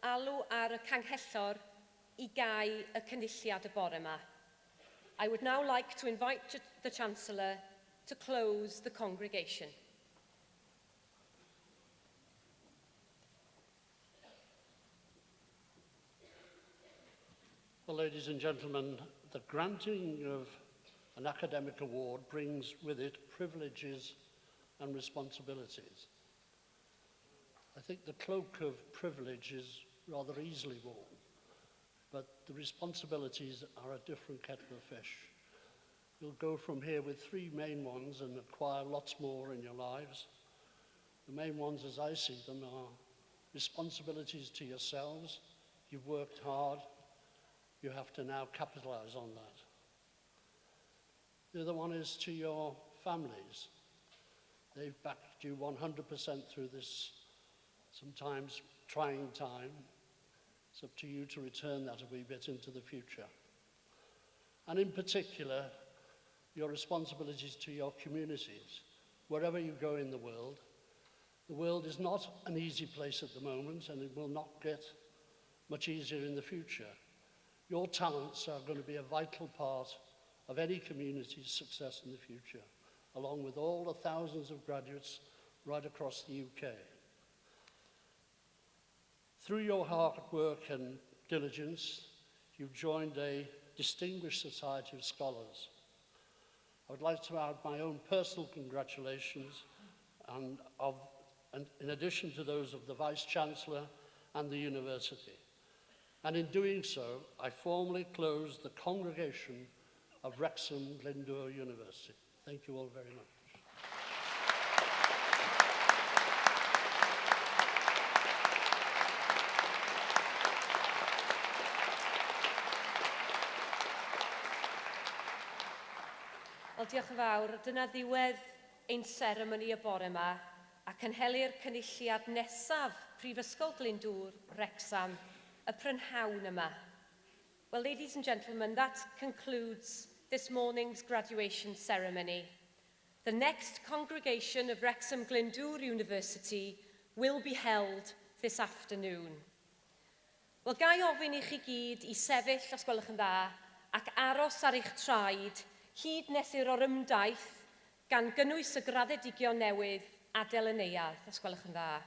alw ar y Canghellor I gau y cynulliad y bore yma. I would now like to invite the Chancellor to close the congregation. Well, ladies and gentlemen, the granting of an academic award brings with it privileges and responsibilities. I think the cloak of privilege is rather easily worn, but the responsibilities are a different kettle of fish. You'll go from here with 3 main ones and acquire lots more in your lives. The main ones, as I see them, are responsibilities to yourselves. You've worked hard. You have to now capitalize on that. The other one is to your families. They've backed you 100% through this sometimes trying time. It's up to you to return that a wee bit into the future. And in particular, your responsibilities to your communities. Wherever you go in the world is not an easy place at the moment, and it will not get much easier in the future. Your talents are going to be a vital part of any community's success in the future, along with all the thousands of graduates right across the UK. Through your hard work and diligence, you've joined a distinguished society of scholars. I would like to add my own personal congratulations and in addition to those of the Vice-Chancellor and the University. And in doing so, I formally close the congregation of Wrexham Glyndwr University. Thank you all very much. Wel, diolch yn fawr. Dyna ddiwedd ein seremoni y bore yma ac yn helu'r cynulliad nesaf Prifysgol Glyndwr, Wrexham, y prynhawn yma. Well, ladies and gentlemen, that concludes this morning's graduation ceremony. The next congregation of Wrexham Glyndwr University will be held this afternoon. Wel, gai ofyn I chi gyd I sefyll, os gwelwch yn dda, ac aros ar eich traed hyd nes i'r orymdaith gan gynnwys y graddedigion newydd Adeiledig, os gwelwch yn dda.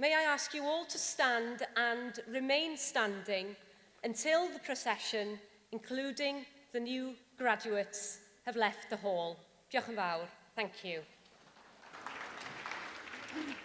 May I ask you all to stand and remain standing until the procession, including the new graduates, have left the hall. Diolch yn fawr. Thank you. Thank you.